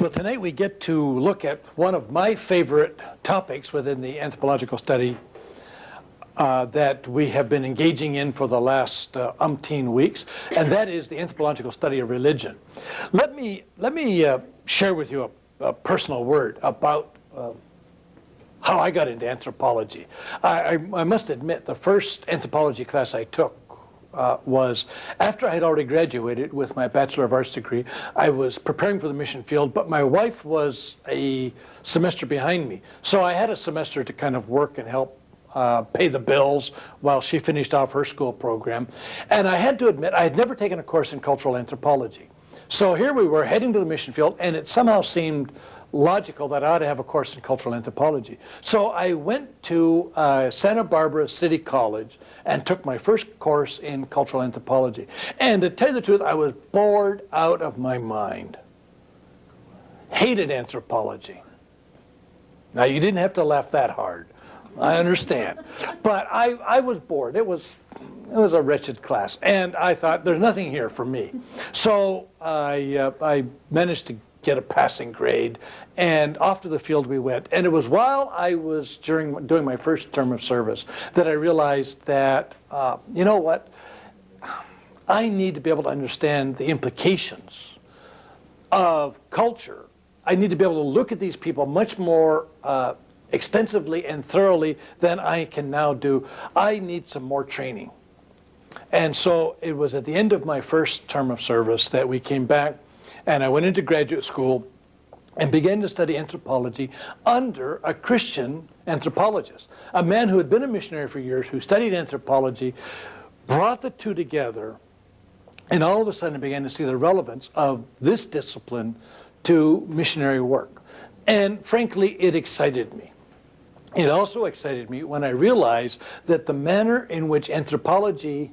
Well, tonight we get to look at one of my favorite topics within the anthropological study that we have been engaging in for the last umpteen weeks, and that is the anthropological study of religion. Let me share with you a personal word about how I got into anthropology. I must admit, the first anthropology class I took was after I had already graduated with my Bachelor of Arts degree. I was preparing for the mission field, but my wife was a semester behind me. So I had a semester to kind of work and help pay the bills while she finished off her school program. And I had to admit, I had never taken a course in cultural anthropology. So here we were heading to the mission field, and it somehow seemed logical that I ought to have a course in cultural anthropology. So I went to Santa Barbara City College and took my first course in cultural anthropology. And to tell you the truth, I was bored out of my mind. Hated anthropology. Now, you didn't have to laugh that hard. I understand. But I was bored. It was a wretched class. And I thought, there's nothing here for me. So I managed to get a passing grade, and off to the field we went. And it was while I was doing my first term of service that I realized that, you know what, I need to be able to understand the implications of culture. I need to be able to look at these people much more extensively and thoroughly than I can now do. I need some more training. And so it was at the end of my first term of service that we came back, and I went into graduate school and began to study anthropology under a Christian anthropologist, a man who had been a missionary for years, who studied anthropology, brought the two together, and all of a sudden I began to see the relevance of this discipline to missionary work. And frankly, it excited me. It also excited me when I realized that the manner in which anthropology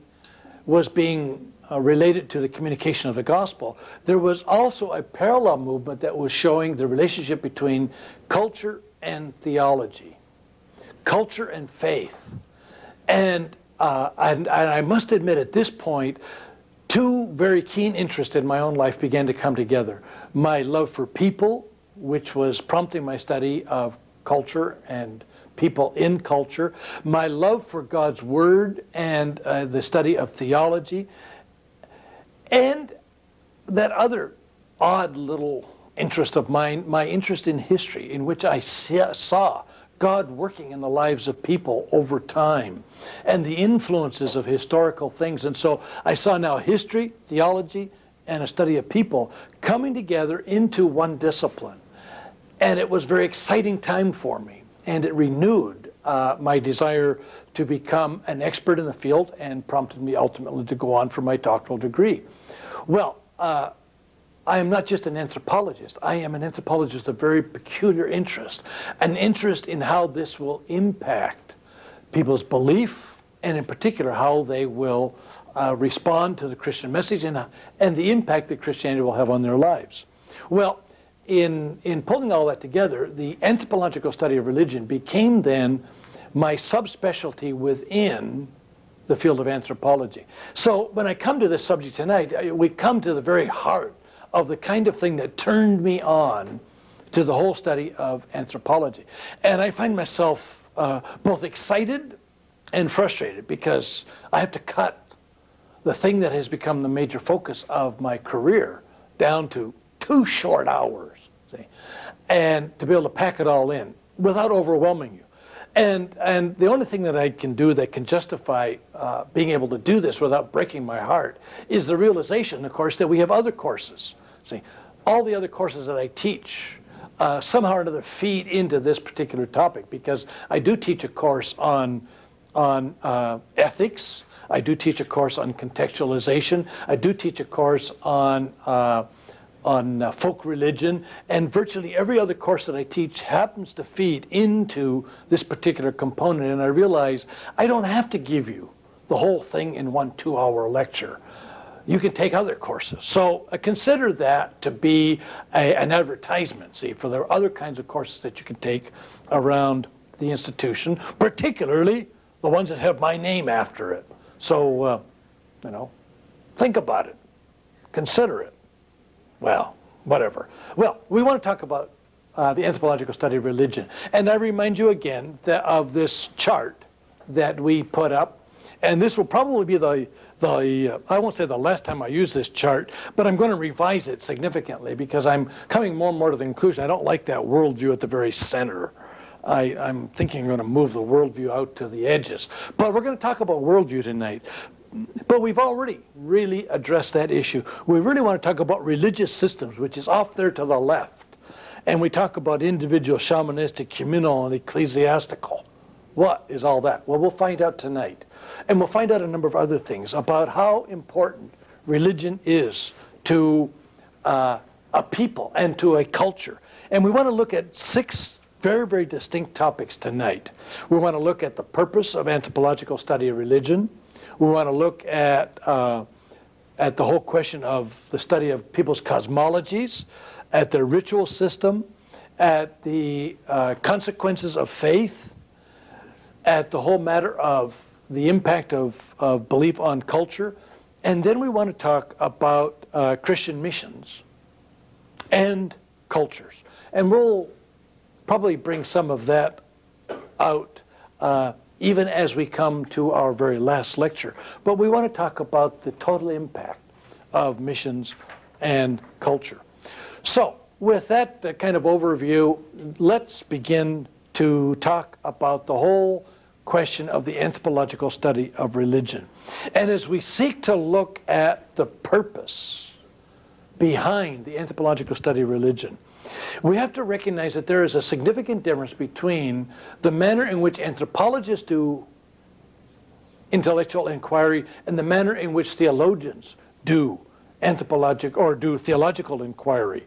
was being related to the communication of the gospel, there was also a parallel movement that was showing the relationship between culture and theology, culture and faith. And I must admit, at this point, two very keen interests in my own life began to come together. My love for people, which was prompting my study of culture and people in culture, my love for God's Word and the study of theology, and that other odd little interest of mine, my interest in history, in which I saw God working in the lives of people over time and the influences of historical things. And so I saw now history, theology, and a study of people coming together into one discipline. And it was a very exciting time for me, and it renewed my desire to become an expert in the field and prompted me ultimately to go on for my doctoral degree. Well, I am not just an anthropologist. I am an anthropologist of very peculiar interest, an interest in how this will impact people's belief, and in particular how they will respond to the Christian message and the impact that Christianity will have on their lives. Well, in pulling all that together, the anthropological study of religion became then my subspecialty within the field of anthropology. So when I come to this subject tonight, we come to the very heart of the kind of thing that turned me on to the whole study of anthropology. And I find myself both excited and frustrated, because I have to cut the thing that has become the major focus of my career down to 2 short hours, see, and to be able to pack it all in without overwhelming you. And the only thing that I can do that can justify being able to do this without breaking my heart is the realization, of course, that we have other courses. See, all the other courses that I teach somehow or another feed into this particular topic, because I do teach a course on ethics. I do teach a course on contextualization. I do teach a course on folk religion, and virtually every other course that I teach happens to feed into this particular component. And I realize I don't have to give you the whole thing in one 2-hour lecture. You can take other courses. So consider that to be an advertisement, see, for the other kinds of courses that you can take around the institution, particularly the ones that have my name after it. So, you know, think about it. Consider it. Well, whatever. Well, we want to talk about the anthropological study of religion. And I remind you again of this chart that we put up. And this will probably be I won't say the last time I use this chart, but I'm going to revise it significantly because I'm coming more and more to the conclusion I don't like that worldview at the very center. I'm thinking I'm going to move the worldview out to the edges. But we're going to talk about worldview tonight. But we've already really addressed that issue. We really want to talk about religious systems, which is off there to the left. And we talk about individual, shamanistic, communal, and ecclesiastical. What is all that? Well, we'll find out tonight. And we'll find out a number of other things about how important religion is to a people and to a culture. And we want to look at 6 very, very distinct topics tonight. We want to look at the purpose of anthropological study of religion. We want to look at the whole question of the study of people's cosmologies, at their ritual system, at the consequences of faith, at the whole matter of the impact of belief on culture. And then we want to talk about Christian missions and cultures. And we'll probably bring some of that out even as we come to our very last lecture. But we want to talk about the total impact of missions and culture. So with that kind of overview, let's begin to talk about the whole question of the anthropological study of religion. And as we seek to look at the purpose behind the anthropological study of religion, we have to recognize that there is a significant difference between the manner in which anthropologists do intellectual inquiry and the manner in which theologians do theological inquiry.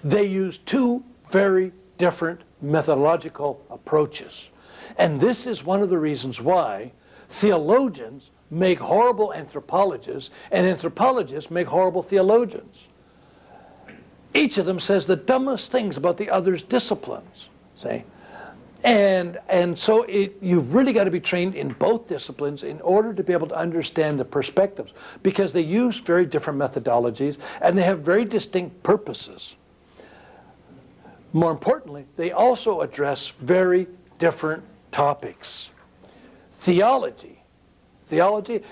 They use 2 very different methodological approaches. And this is one of the reasons why theologians make horrible anthropologists and anthropologists make horrible theologians. Each of them says the dumbest things about the other's disciplines, see? And so you've really got to be trained in both disciplines in order to be able to understand the perspectives, because they use very different methodologies and they have very distinct purposes. More importantly, they also address very different topics. Theology,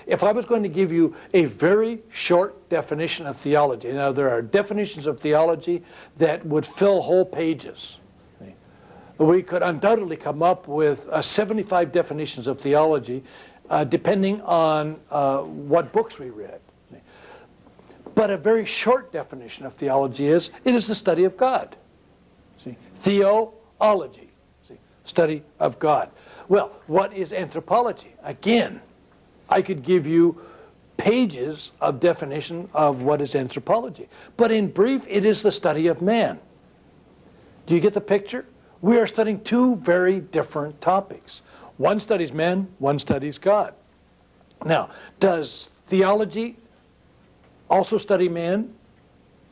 if I was going to give you a very short definition of theology, now there are definitions of theology that would fill whole pages. We could undoubtedly come up with 75 definitions of theology, depending on what books we read. But a very short definition of theology is, it is the study of God. See? Theology, see? Study of God. Well, what is anthropology? Again, I could give you pages of definition of what is anthropology. But in brief, it is the study of man. Do you get the picture? We are studying 2 very different topics. One studies man, one studies God. Now, does theology also study man?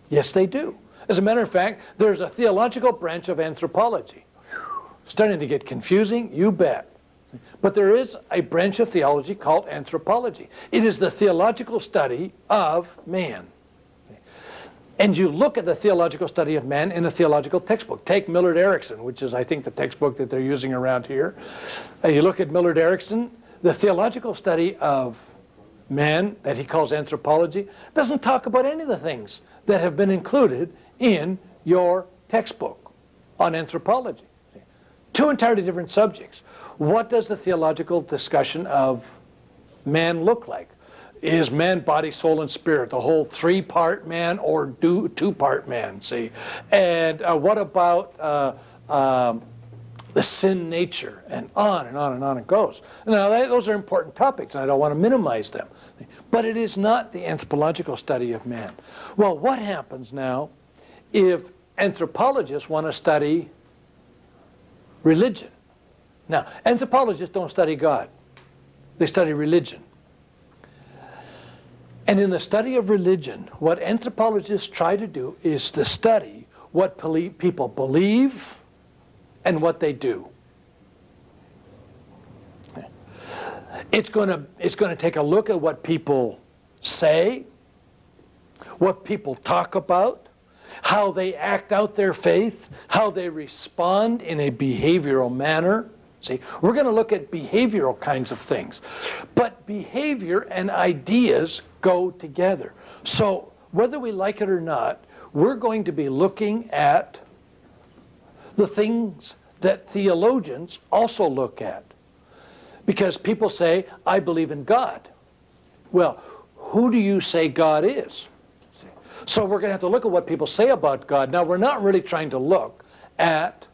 Yes, they do. As a matter of fact, there's a theological branch of anthropology. Starting to get confusing? You bet. But there is a branch of theology called anthropology. It is the theological study of man. And you look at the theological study of man in a theological textbook. Take Millard Erickson, which is, I think, the textbook that they're using around here. You look at Millard Erickson, the theological study of man that he calls anthropology doesn't talk about any of the things that have been included in your textbook on anthropology. 2 entirely different subjects. What does the theological discussion of man look like? Is man body, soul, and spirit the whole 3-part man or 2-part man, see? And what about the sin nature? And on and on and on it goes. Now, those are important topics, and I don't want to minimize them. But it is not the anthropological study of man. Well, what happens now if anthropologists want to study religion? Now, anthropologists don't study God. They study religion. And in the study of religion, what anthropologists try to do is to study what people believe and what they do. It's going to take a look at what people say, what people talk about. how they act out their faith, how they respond in a behavioral manner. See, we're going to look at behavioral kinds of things. But behavior and ideas go together. So whether we like it or not, we're going to be looking at the things that theologians also look at. Because people say, I believe in God. Well, who do you say God is? See? So we're going to have to look at what people say about God. Now, we're not really trying to look at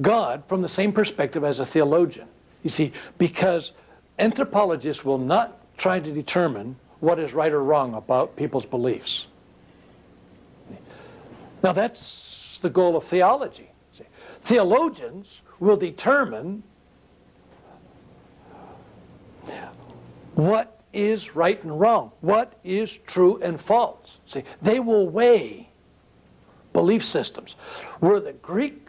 God from the same perspective as a theologian. You see, because anthropologists will not try to determine what is right or wrong about people's beliefs. Now that's the goal of theology. See, theologians will determine what is right and wrong, what is true and false. See, they will weigh belief systems. Were the Greek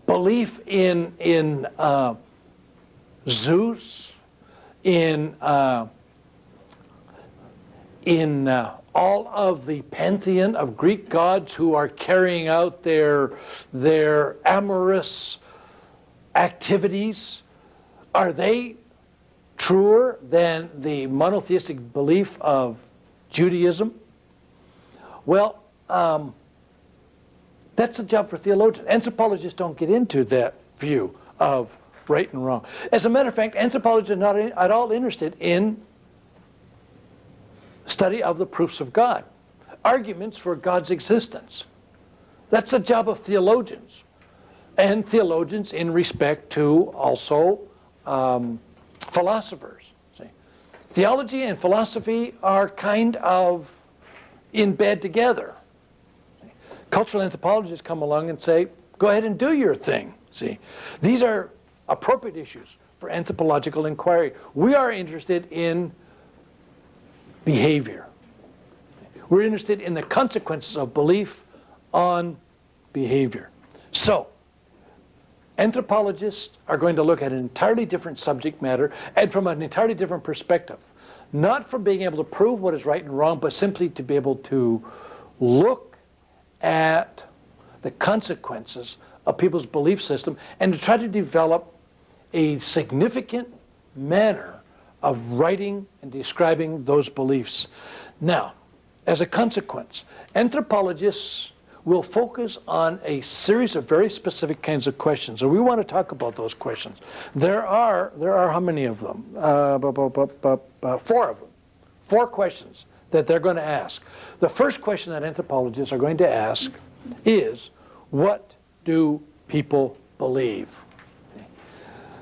belief in Zeus, in all of the pantheon of Greek gods who are carrying out their amorous activities, are they truer than the monotheistic belief of Judaism? Well, that's a job for theologians. Anthropologists don't get into that view of right and wrong. As a matter of fact, anthropologists are not at all interested in study of the proofs of God, arguments for God's existence. That's a job of theologians, and theologians in respect to also philosophers. See? Theology and philosophy are kind of in bed together. Cultural anthropologists come along and say, go ahead and do your thing. See, these are appropriate issues for anthropological inquiry. We are interested in behavior. We're interested in the consequences of belief on behavior. So, anthropologists are going to look at an entirely different subject matter and from an entirely different perspective. Not from being able to prove what is right and wrong, but simply to be able to look at the consequences of people's belief system and to try to develop a significant manner of writing and describing those beliefs. Now, as a consequence, anthropologists will focus on a series of very specific kinds of questions, and we want to talk about those questions. There are how many of them? 4 of them. 4 questions that they're going to ask. The first question that anthropologists are going to ask is, what do people believe?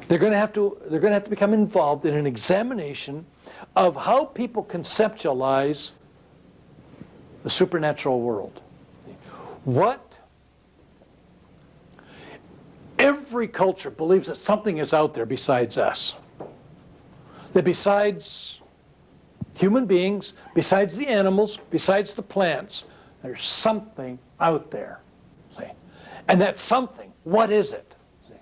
They're going to have to become involved in an examination of how people conceptualize the supernatural world. Every culture believes that something is out there besides us. That besides human beings, besides the animals, besides the plants, there's something out there. See? And that something, what is it? See?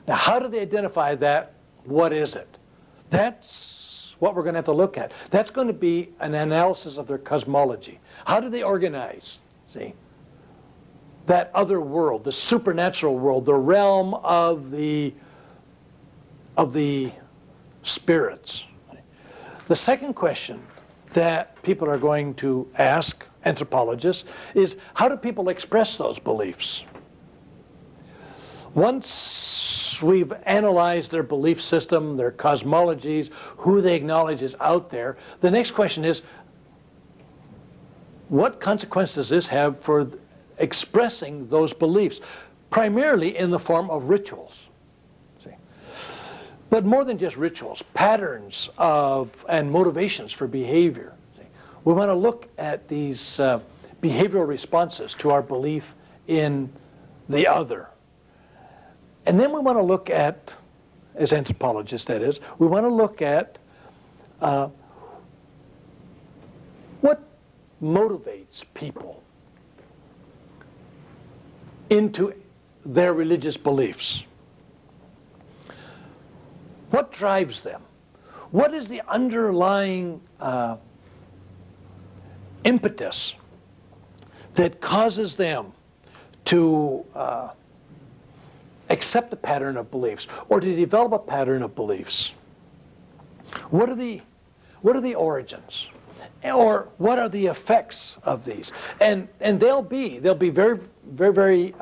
Now, how do they identify that? What is it? That's what we're going to have to look at. That's going to be an analysis of their cosmology. How do they organize? See? That other world, the supernatural world, the realm of the spirits. The second question that people are going to ask anthropologists is, how do people express those beliefs? Once we've analyzed their belief system, their cosmologies, who they acknowledge is out there, the next question is, what consequence does this have for expressing those beliefs, primarily in the form of rituals? But more than just rituals, patterns and motivations for behavior. We want to look at these behavioral responses to our belief in the other. And then we want to look at, as anthropologists that is, we want to look at what motivates people into their religious beliefs. What drives them? What is the underlying impetus that causes them to accept a pattern of beliefs or to develop a pattern of beliefs? What are the origins? Or what are the effects of these? And they'll be very, very, very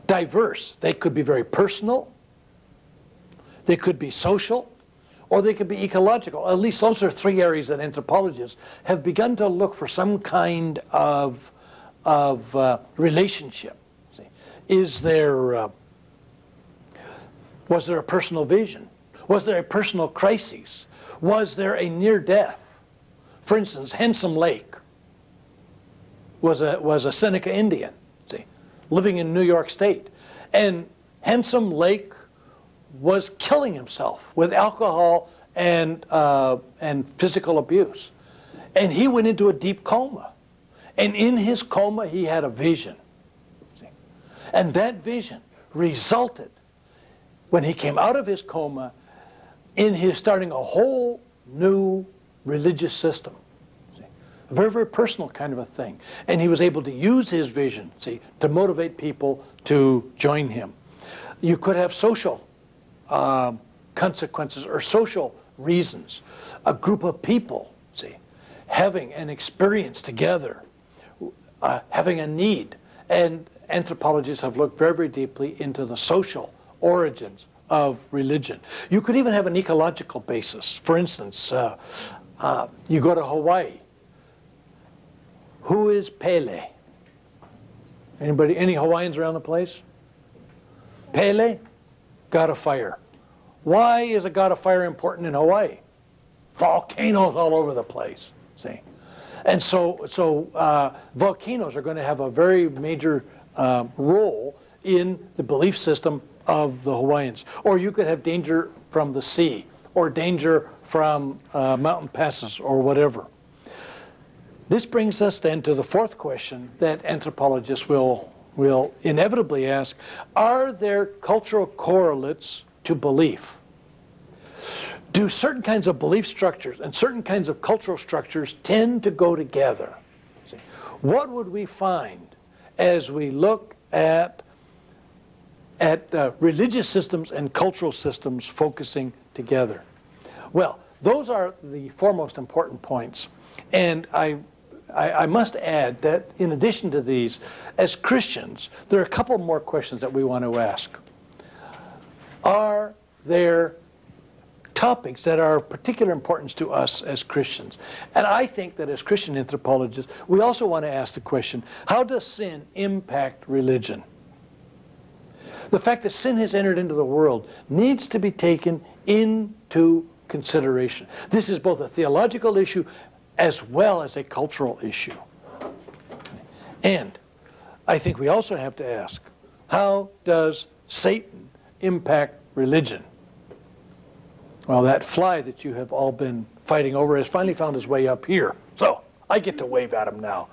diverse. They could be very personal, they could be social, or they could be ecological. At least those are three areas that anthropologists have begun to look for some kind of relationship. See, was there a personal vision? Was there a personal crisis? Was there a near death? For instance, Handsome Lake was a Seneca Indian, see, living in New York State. And Handsome Lake was killing himself with alcohol and physical abuse. And he went into a deep coma. And in his coma, he had a vision. See? And that vision resulted, when he came out of his coma, in his starting a whole new religious system. See? A very, very personal kind of a thing. And he was able to use his vision, see, to motivate people to join him. You could have social consequences or social reasons. A group of people, see, having an experience together, having a need. And anthropologists have looked very, very deeply into the social origins of religion. You could even have an ecological basis. For instance, you go to Hawaii. Who is Pele? Anybody, any Hawaiians around the place? Pele, god of fire. Why is a god of fire important in Hawaii? Volcanoes all over the place, see? And so volcanoes are going to have a very major role in the belief system of the Hawaiians. Or you could have danger from the sea, or danger from mountain passes, or whatever. This brings us then to the fourth question that anthropologists will inevitably ask: are there cultural correlates to belief? Do certain kinds of belief structures and certain kinds of cultural structures tend to go together? See, what would we find as we look at religious systems and cultural systems focusing together? Well, those are the foremost important points. And I must add that in addition to these, as Christians, there are a couple more questions that we want to ask. Are there topics that are of particular importance to us as Christians? And I think that as Christian anthropologists, we also want to ask the question, how does sin impact religion? The fact that sin has entered into the world needs to be taken into consideration. This is both a theological issue as well as a cultural issue. And I think we also have to ask, how does Satan impact religion? Well, that fly that you have all been fighting over has finally found his way up here. So I get to wave at him now.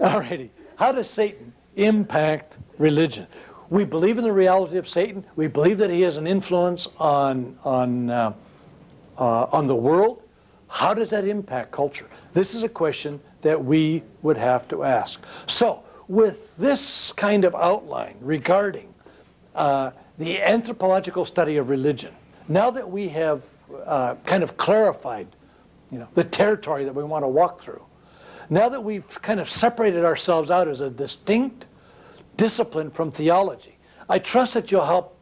All righty. How does Satan impact religion? We believe in the reality of Satan. We believe that he has an influence on the world. How does that impact culture? This is a question that we would have to ask. So, with this kind of outline regarding the anthropological study of religion, now that we have kind of clarified, the territory that we want to walk through, now that we've kind of separated ourselves out as a distinct discipline from theology, I trust that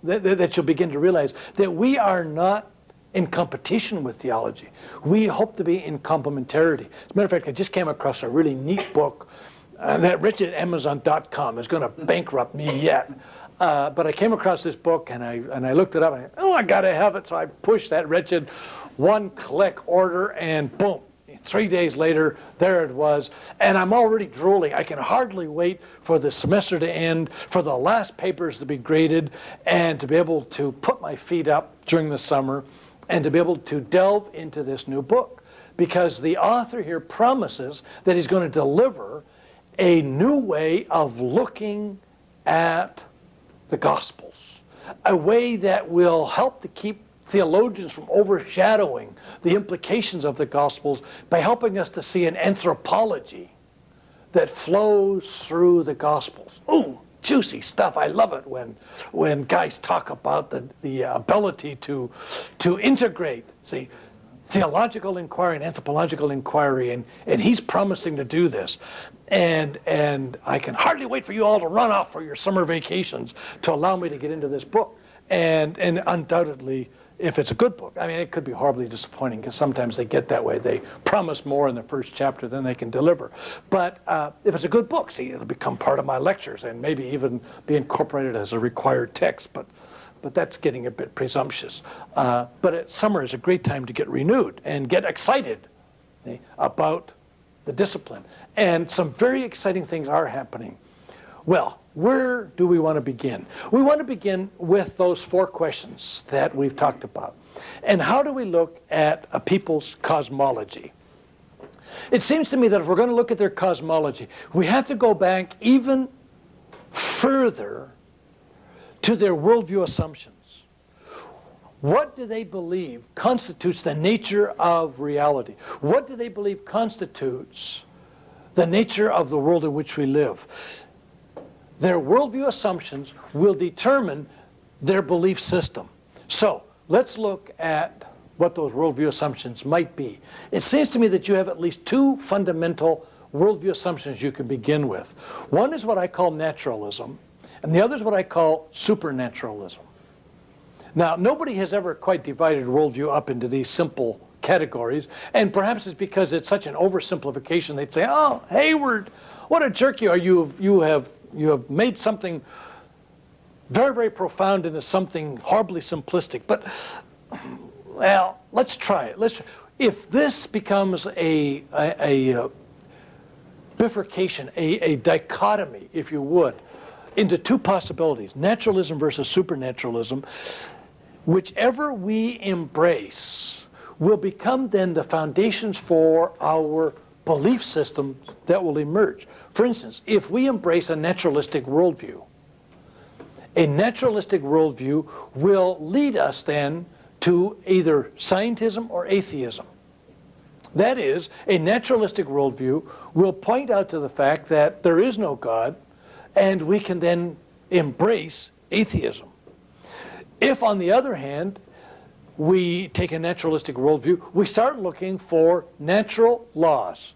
that you'll begin to realize that we are not in competition with theology. We hope to be in complementarity. As a matter of fact, I just came across a really neat book that Rich at Amazon.com is going to bankrupt me yet. But I came across this book and I looked it up and I got to have it. So I pushed that wretched one-click order and boom, 3 days later, there it was. And I'm already drooling. I can hardly wait for the semester to end, for the last papers to be graded, and to be able to put my feet up during the summer and to be able to delve into this new book. Because the author here promises that he's going to deliver a new way of looking at the Gospels, a way that will help to keep theologians from overshadowing the implications of the Gospels by helping us to see an anthropology that flows through the Gospels. Ooh, juicy stuff. I love it when guys talk about the ability to integrate, see, theological inquiry and anthropological inquiry, and he's promising to do this. And I can hardly wait for you all to run off for your summer vacations to allow me to get into this book. And undoubtedly, if it's a good book, I mean, it could be horribly disappointing because sometimes they get that way. They promise more in the first chapter than they can deliver. But if it's a good book, see, it'll become part of my lectures and maybe even be incorporated as a required text. But that's getting a bit presumptuous. But summer is a great time to get renewed and get excited about the discipline. And some very exciting things are happening. Well, where do we want to begin? We want to begin with those 4 questions that we've talked about. And how do we look at a people's cosmology? It seems to me that if we're going to look at their cosmology, we have to go back even further to their worldview assumptions. What do they believe constitutes the nature of reality? What do they believe constitutes the nature of the world in which we live? Their worldview assumptions will determine their belief system. So let's look at what those worldview assumptions might be. It seems to me that you have at least 2 fundamental worldview assumptions you can begin with. One is what I call naturalism, and the other is what I call supernaturalism. Now, nobody has ever quite divided worldview up into these simple categories, and perhaps it's because it's such an oversimplification. They'd say, oh, Hayward, what a jerk you are. You have made something very, very profound into something horribly simplistic. But, well, let's try it. If this becomes a bifurcation, a dichotomy, if you would, into 2 possibilities, naturalism versus supernaturalism, whichever we embrace will become then the foundations for our belief systems that will emerge. For instance, if we embrace a naturalistic worldview will lead us then to either scientism or atheism. That is, a naturalistic worldview will point out to the fact that there is no God, and we can then embrace atheism. If, on the other hand, we take a naturalistic worldview, we start looking for natural laws,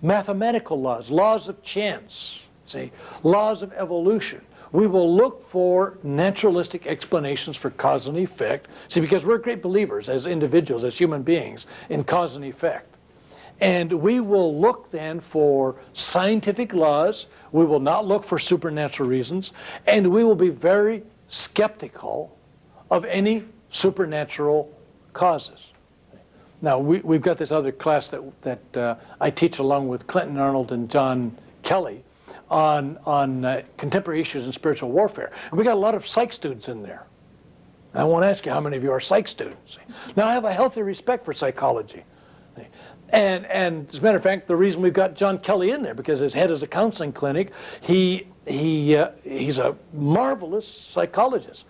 mathematical laws, laws of chance, see, laws of evolution. We will look for naturalistic explanations for cause and effect, see, because we're great believers as individuals, as human beings, in cause and effect. And we will look then for scientific laws, we will not look for supernatural reasons, and we will be very skeptical of any supernatural causes. Now, we've got this other class that I teach along with Clinton Arnold and John Kelly on contemporary issues in spiritual warfare. And we got a lot of psych students in there. I won't ask you how many of you are psych students. Now, I have a healthy respect for psychology. And as a matter of fact, the reason we've got John Kelly in there, because his head is a counseling clinic, he's a marvelous psychologist.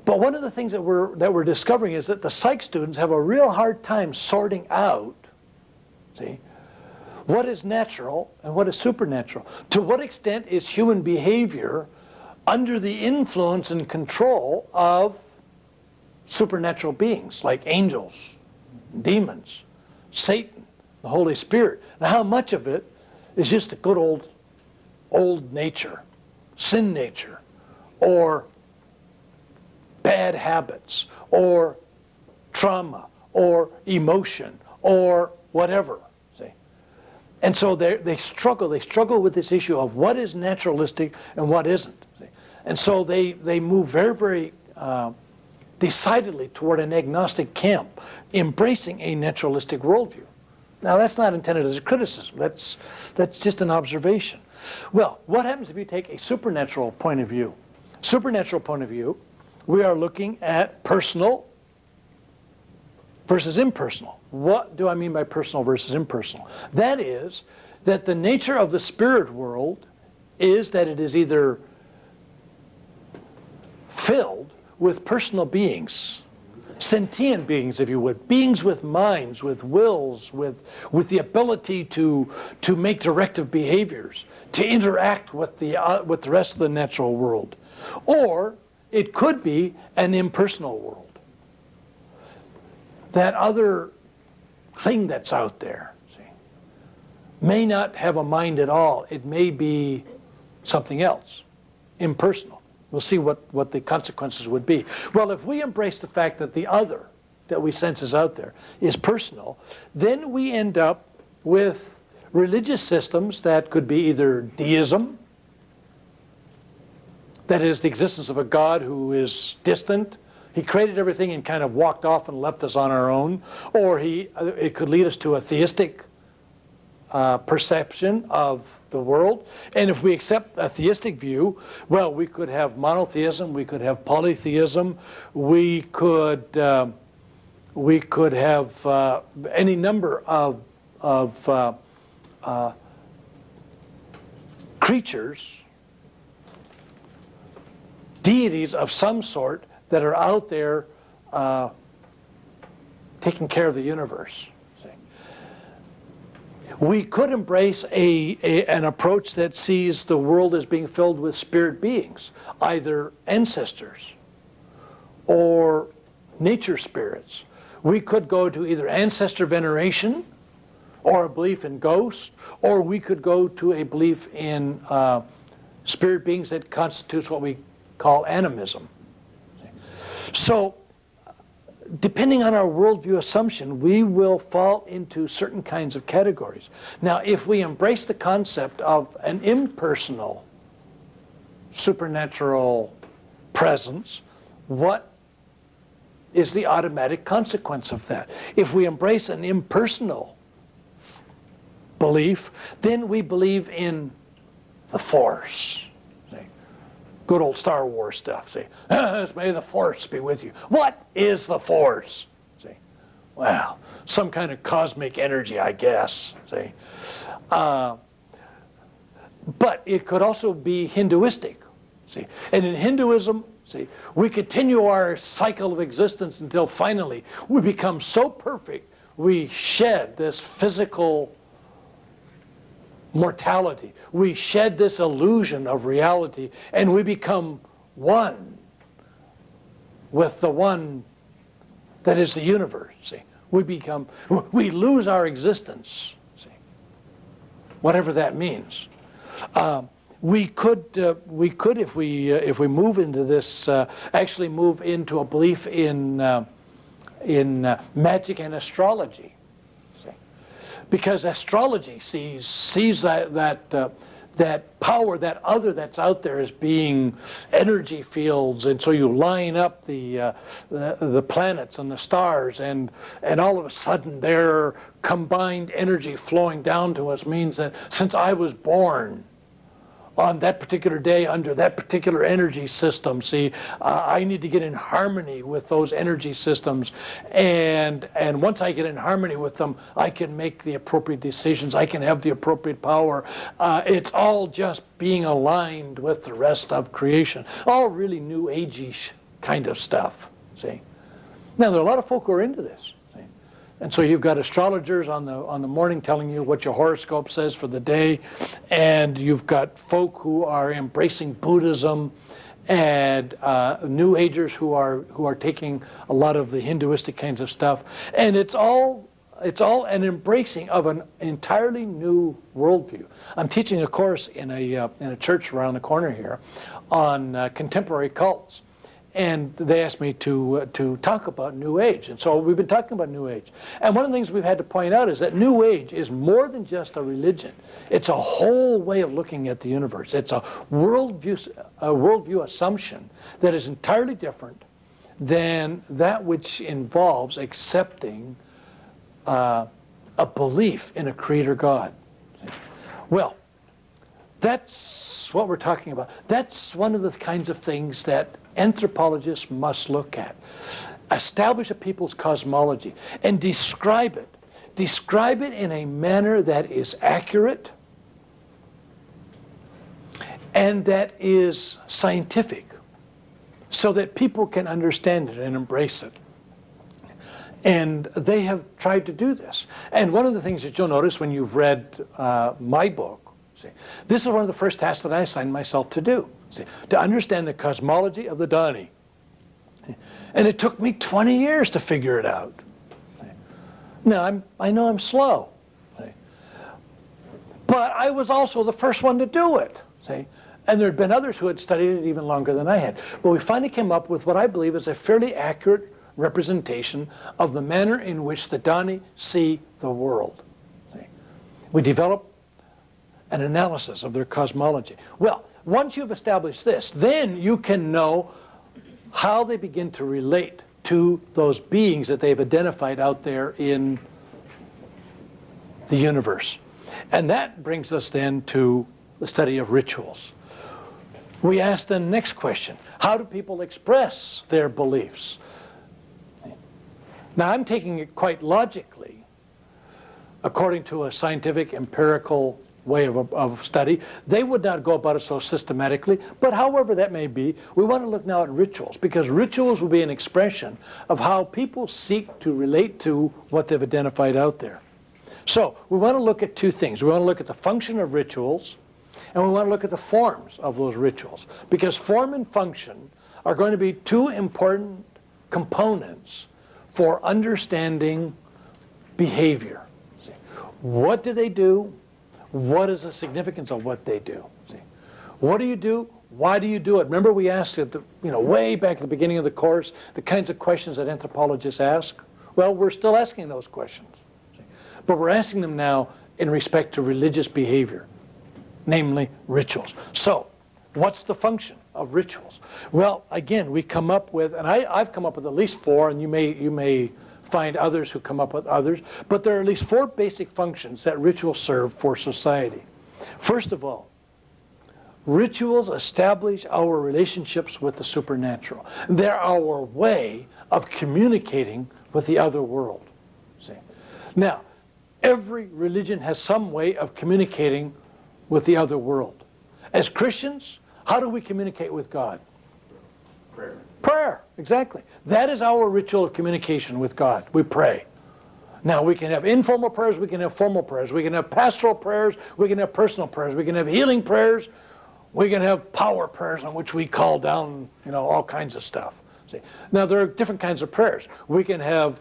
But one of the things that we're discovering is that the psych students have a real hard time sorting out, see, what is natural and what is supernatural. To what extent is human behavior under the influence and control of supernatural beings like angels, demons, Satan, the Holy Spirit? Now, how much of it is just a good old nature, sin nature, or bad habits, or trauma, or emotion, or whatever, see? And so they struggle with this issue of what is naturalistic and what isn't, see? And so they move very, very decidedly toward an agnostic camp, embracing a naturalistic worldview. Now, that's not intended as a criticism. That's just an observation. Well, what happens if you take a supernatural point of view? Supernatural point of view, we are looking at personal versus impersonal. What do I mean by personal versus impersonal? That is, that the nature of the spirit world is that it is either filled with personal beings, sentient beings, if you would, beings with minds, with wills, with the ability to make directive behaviors, to interact with the rest of the natural world. Or it could be an impersonal world. That other thing that's out there, see, may not have a mind at all. It may be something else, impersonal. We'll see what the consequences would be. Well, if we embrace the fact that the other that we sense is out there is personal, then we end up with religious systems that could be either deism, that is the existence of a God who is distant. He created everything and kind of walked off and left us on our own. Or it could lead us to a theistic perception of the world. And if we accept a theistic view, well, we could have monotheism, we could have polytheism, we could have any number of creatures, deities of some sort, that are out there taking care of the universe. See? We could embrace an approach that sees the world as being filled with spirit beings, either ancestors or nature spirits. We could go to either ancestor veneration or a belief in ghosts, or we could go to a belief in spirit beings that constitutes what we call animism. So, depending on our worldview assumption, we will fall into certain kinds of categories. Now, if we embrace the concept of an impersonal supernatural presence, what is the automatic consequence of that? If we embrace an impersonal belief, then we believe in the Force. Good old Star Wars stuff, see. May the Force be with you. What is the Force? See. Well, some kind of cosmic energy, I guess, see. But it could also be Hinduistic, see. And in Hinduism, see, we continue our cycle of existence until finally we become so perfect, we shed this physical mortality. We shed this illusion of reality, and we become one with the one that is the universe. See, we lose our existence. See, whatever that means. We could, if we move into this, actually move into a belief in magic and astrology. Because astrology sees that power, that other that's out there as being energy fields, and so you line up the planets and the stars, and all of a sudden their combined energy flowing down to us means that since I was born on that particular day under that particular energy system, see, I need to get in harmony with those energy systems, and once I get in harmony with them, I can make the appropriate decisions, I can have the appropriate power. It's all just being aligned with the rest of creation. All really new agey kind of stuff, see. Now, there are a lot of folk who are into this. And so you've got astrologers on the morning telling you what your horoscope says for the day, and you've got folk who are embracing Buddhism, and New Agers who are taking a lot of the Hinduistic kinds of stuff, and it's all an embracing of an entirely new worldview. I'm teaching a course in a church around the corner here on contemporary cults. And they asked me to talk about New Age. And so we've been talking about New Age. And one of the things we've had to point out is that New Age is more than just a religion. It's a whole way of looking at the universe. It's a worldview assumption that is entirely different than that which involves accepting a belief in a creator God. Well, that's what we're talking about. That's one of the kinds of things that anthropologists must look at. Establish a people's cosmology and describe it. Describe it in a manner that is accurate and that is scientific, so that people can understand it and embrace it. And they have tried to do this. And one of the things that you'll notice when you've read my book, see, this is one of the first tasks that I assigned myself to do, see, to understand the cosmology of the Dani. And it took me 20 years to figure it out. Now, I know I'm slow, see, but I was also the first one to do it. See? And there had been others who had studied it even longer than I had. But we finally came up with what I believe is a fairly accurate representation of the manner in which the Dani see the world. See? We developed an analysis of their cosmology. Well, once you've established this, then you can know how they begin to relate to those beings that they've identified out there in the universe. And that brings us then to the study of rituals. We ask the next question: how do people express their beliefs? Now, I'm taking it quite logically, according to a scientific, empirical way of study. They would not go about it so systematically, but however that may be, we want to look now at rituals, because rituals will be an expression of how people seek to relate to what they've identified out there. So, we want to look at two things. We want to look at the function of rituals, and we want to look at the forms of those rituals, because form and function are going to be two important components for understanding behavior. See, what do they do? What is the significance of what they do? See, what do you do? Why do you do it? Remember, we asked at the, way back at the beginning of the course, the kinds of questions that anthropologists ask. Well, we're still asking those questions, see, but we're asking them now in respect to religious behavior, namely rituals. So, what's the function of rituals? Well, again, we come up with, and I've come up with at least four, and you may find others who come up with others, but there are at least four basic functions that rituals serve for society. First of all, rituals establish our relationships with the supernatural. They're our way of communicating with the other world. See? Now, every religion has some way of communicating with the other world. As Christians, how do we communicate with God? Prayer. Prayer, exactly. That is our ritual of communication with God. We pray. Now, we can have informal prayers, we can have formal prayers, we can have pastoral prayers, we can have personal prayers, we can have healing prayers, we can have power prayers in which we call down, all kinds of stuff. See? Now, there are different kinds of prayers. We can have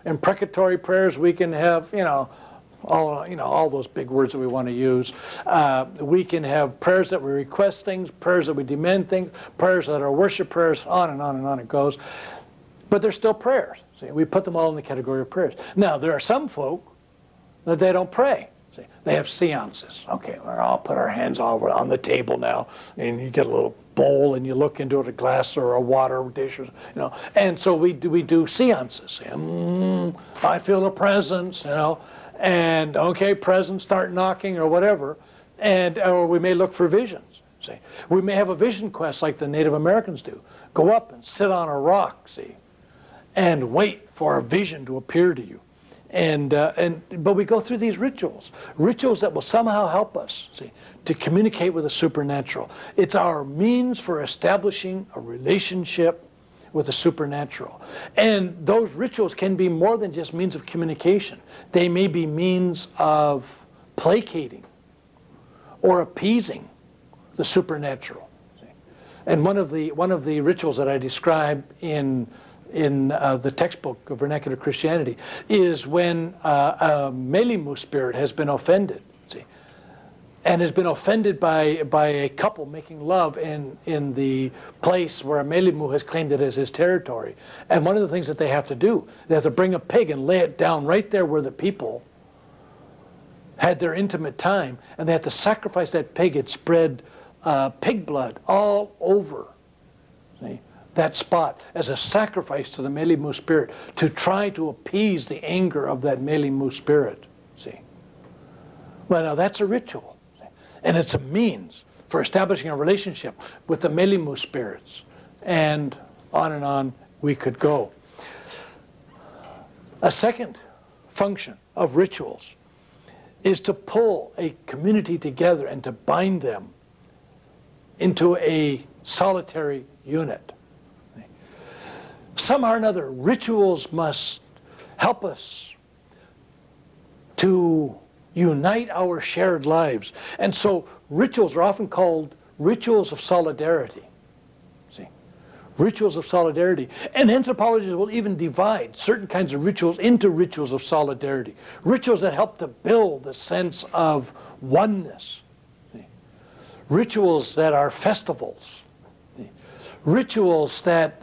imprecatory prayers, we can have, all those big words that we want to use. We can have prayers that we request things, prayers that we demand things, prayers that are worship prayers, on and on and on it goes. But they're still prayers. See, we put them all in the category of prayers. Now, there are some folk that they don't pray. See, they have seances. Okay, we'll all put our hands on the table now, and you get a little bowl and you look into it, a glass or a water dish, and so we do seances. I feel a presence, and okay, presence, start knocking or whatever, or we may look for visions. See, we may have a vision quest like the Native Americans do. Go up and sit on a rock, see, and wait for a vision to appear to you. But we go through these rituals that will somehow help us, see, to communicate with the supernatural. It's our means for establishing a relationship with the supernatural. And those rituals can be more than just means of communication. They may be means of placating or appeasing the supernatural. See? And one of the rituals that I describe in the textbook of Vernacular Christianity is when a Melimu spirit has been offended, see, and has been offended by a couple making love in the place where a Melimu has claimed it as his territory. And one of the things that they have to do, they have to bring a pig and lay it down right there where the people had their intimate time, and they have to sacrifice that pig. It spread pig blood all over, see, that spot as a sacrifice to the Melimu spirit to try to appease the anger of that Melimu spirit. See? Well, now that's a ritual, see? And it's a means for establishing a relationship with the Melimu spirits, and on we could go. A second function of rituals is to pull a community together and to bind them into a solitary unit. Somehow or another, rituals must help us to unite our shared lives. And so rituals are often called rituals of solidarity. See? Rituals of solidarity. And anthropologists will even divide certain kinds of rituals into rituals of solidarity. Rituals that help to build a sense of oneness. See? Rituals that are festivals. See? Rituals that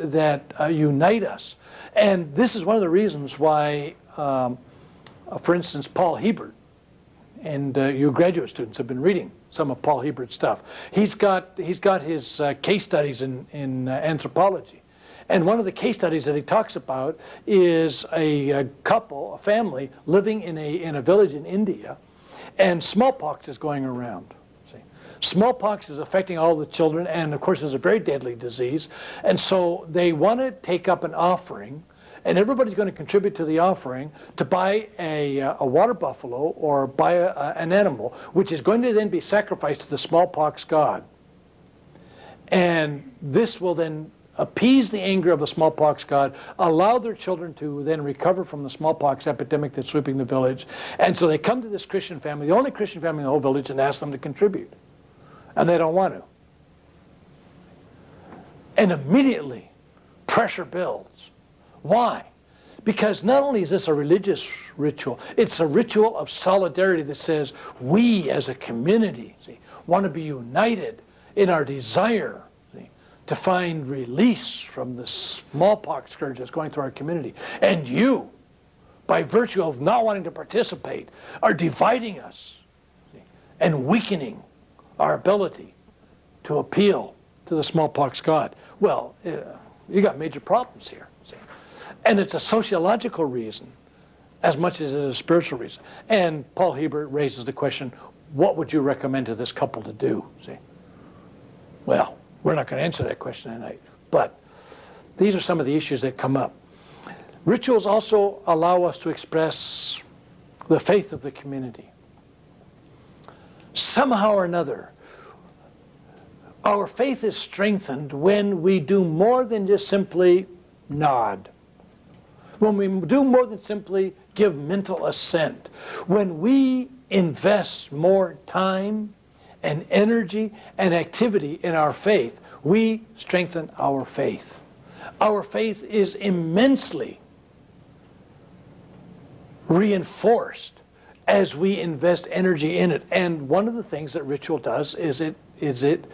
unite us. And this is one of the reasons why, for instance, Paul Hebert, and you graduate students have been reading some of Paul Hebert's stuff. He's got his case studies in anthropology. And one of the case studies that he talks about is a couple, a family, living in a village in India, and smallpox is going around. See? Smallpox is affecting all the children, and of course it's a very deadly disease. And so they want to take up an offering, and everybody's going to contribute to the offering to buy a water buffalo or buy an animal, which is going to then be sacrificed to the smallpox god. And this will then appease the anger of the smallpox god, allow their children to then recover from the smallpox epidemic that's sweeping the village. And so they come to this Christian family, the only Christian family in the whole village, and ask them to contribute. And they don't want to. And immediately, pressure builds. Why? Because not only is this a religious ritual, it's a ritual of solidarity that says we as a community want to be united in our desire to find release from the smallpox scourge that's going through our community. And you, by virtue of not wanting to participate, are dividing us and weakening our ability to appeal to the smallpox god. Well, you got major problems here. And it's a sociological reason as much as it is a spiritual reason. And Paul Hebert raises the question, what would you recommend to this couple to do? See? Well, we're not going to answer that question tonight, but these are some of the issues that come up. Rituals also allow us to express the faith of the community. Somehow or another, our faith is strengthened when we do more than just simply nod. When we do more than simply give mental assent. When we invest more time and energy and activity in our faith, we strengthen our faith. Our faith is immensely reinforced as we invest energy in it. And one of the things that ritual does is it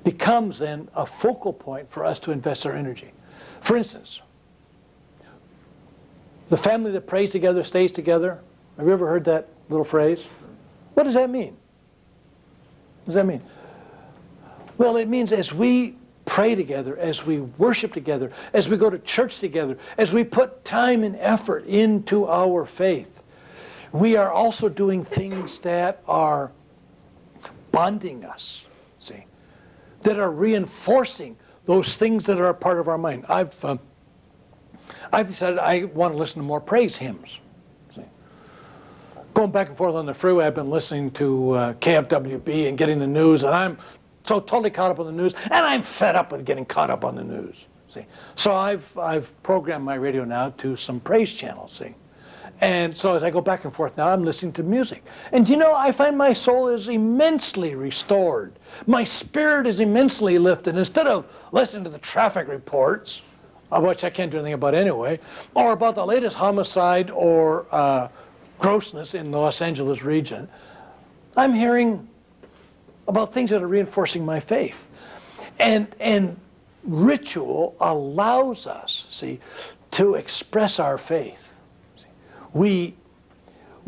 becomes then a focal point for us to invest our energy. For instance, the family that prays together stays together. Have you ever heard that little phrase? What does that mean? What does that mean? Well, it means as we pray together, as we worship together, as we go to church together, as we put time and effort into our faith, we are also doing things that are bonding us, see, that are reinforcing those things that are a part of our mind. I've decided I want to listen to more praise hymns. See? Going back and forth on the freeway, I've been listening to KFWB and getting the news, and I'm so totally caught up on the news, and I'm fed up with getting caught up on the news. See? So I've programmed my radio now to some praise channels. See? And so as I go back and forth now, I'm listening to music. And you know, I find my soul is immensely restored. My spirit is immensely lifted. Instead of listening to the traffic reports, which I can't do anything about anyway, or about the latest homicide or grossness in the Los Angeles region, I'm hearing about things that are reinforcing my faith. And ritual allows us, see, to express our faith. We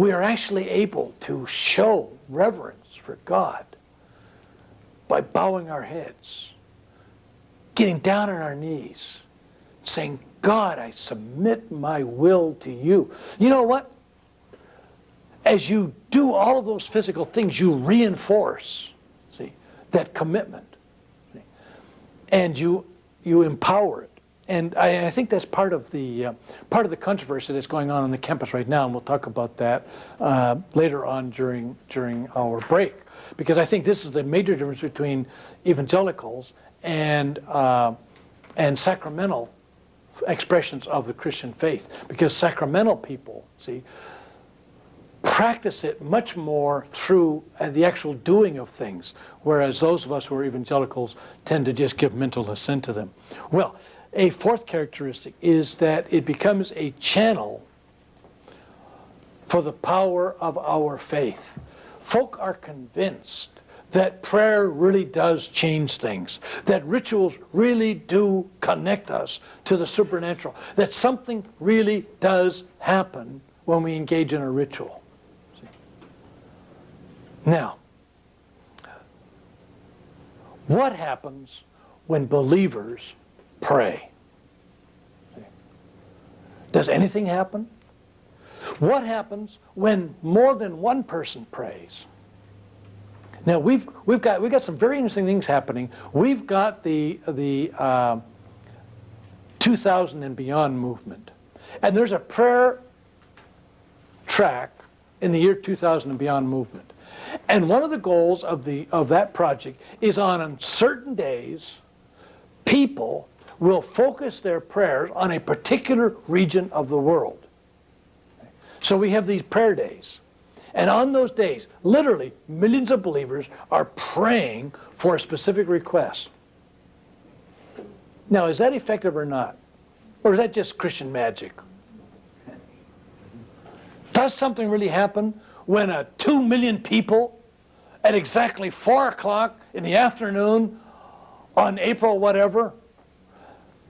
are actually able to show reverence for God by bowing our heads, getting down on our knees, saying, God, I submit my will to you. You know what? As you do all of those physical things, you reinforce, see, that commitment. See? And you empower it. And I think that's part of the controversy that's going on the campus right now, and we'll talk about that later on during our break. Because I think this is the major difference between evangelicals and sacramental expressions of the Christian faith, because sacramental people, see, practice it much more through the actual doing of things, whereas those of us who are evangelicals tend to just give mental assent to them. Well, a fourth characteristic is that it becomes a channel for the power of our faith. Folk are convinced that prayer really does change things, that rituals really do connect us to the supernatural, that something really does happen when we engage in a ritual. See? Now, what happens when believers pray? See? Does anything happen? What happens when more than one person prays? Now we've got some very interesting things happening. We've got the 2000 and beyond movement, and there's a prayer track in the year 2000 and beyond movement. And one of the goals of that project is on certain days, people will focus their prayers on a particular region of the world. So we have these prayer days. And on those days, literally, millions of believers are praying for a specific request. Now, is that effective or not? Or is that just Christian magic? Does something really happen when 2 million people at exactly 4 o'clock in the afternoon on April whatever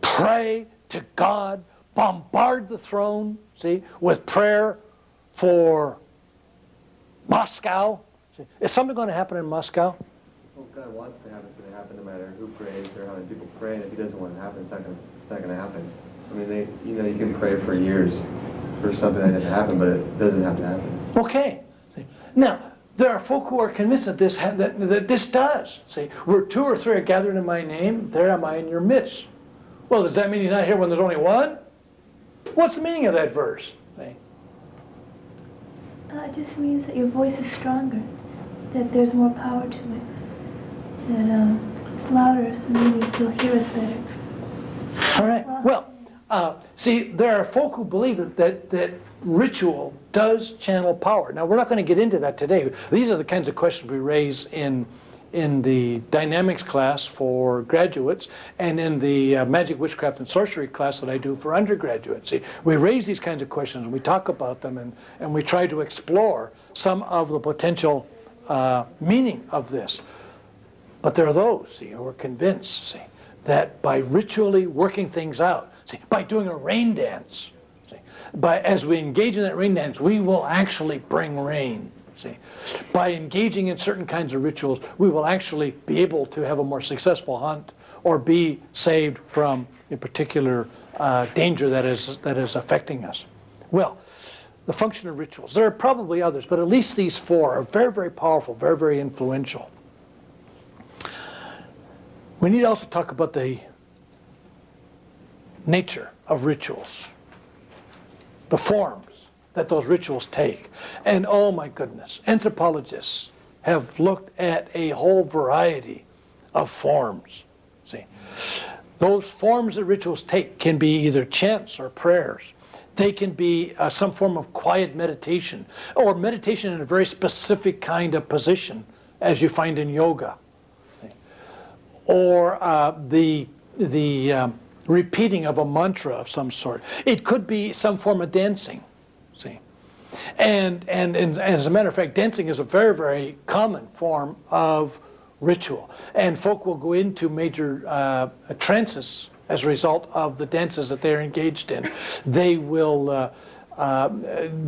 pray to God, bombard the throne, see, with prayer for Moscow? See, is something going to happen in Moscow? Well, God wants to happen, it's going to happen no matter who prays or how many people pray. And if He doesn't want it to happen, it's not going to happen. I mean, you can pray for years for something that didn't happen, but it doesn't have to happen. Okay. See, now, there are folk who are convinced that this does. See, where 2 or 3 are gathered in my name, there am I in your midst. Well, does that mean He's not here when there's only one? What's the meaning of that verse? See? It just means that your voice is stronger, that there's more power to it, that it's louder, so maybe you'll hear us better. All right. Well, see, there are folk who believe that ritual does channel power. Now, we're not going to get into that today. These are the kinds of questions we raise in the dynamics class for graduates and in the magic, witchcraft, and sorcery class that I do for undergraduates. See, we raise these kinds of questions, and we talk about them, and we try to explore some of the potential meaning of this. But there are those, see, who are convinced, see, that by ritually working things out, see, by doing a rain dance, see, as we engage in that rain dance, we will actually bring rain. See, by engaging in certain kinds of rituals, we will actually be able to have a more successful hunt or be saved from a particular danger that is affecting us. Well, the function of rituals. There are probably others, but at least these 4 are very, very powerful, very, very influential. We need to also talk about the nature of rituals, the forms that those rituals take. And oh my goodness, anthropologists have looked at a whole variety of forms. See, those forms that rituals take can be either chants or prayers. They can be some form of quiet meditation, or meditation in a very specific kind of position, as you find in yoga. Or the repeating of a mantra of some sort. It could be some form of dancing. See, and as a matter of fact, dancing is a very, very common form of ritual, and folk will go into major trances as a result of the dances that they're engaged in. They will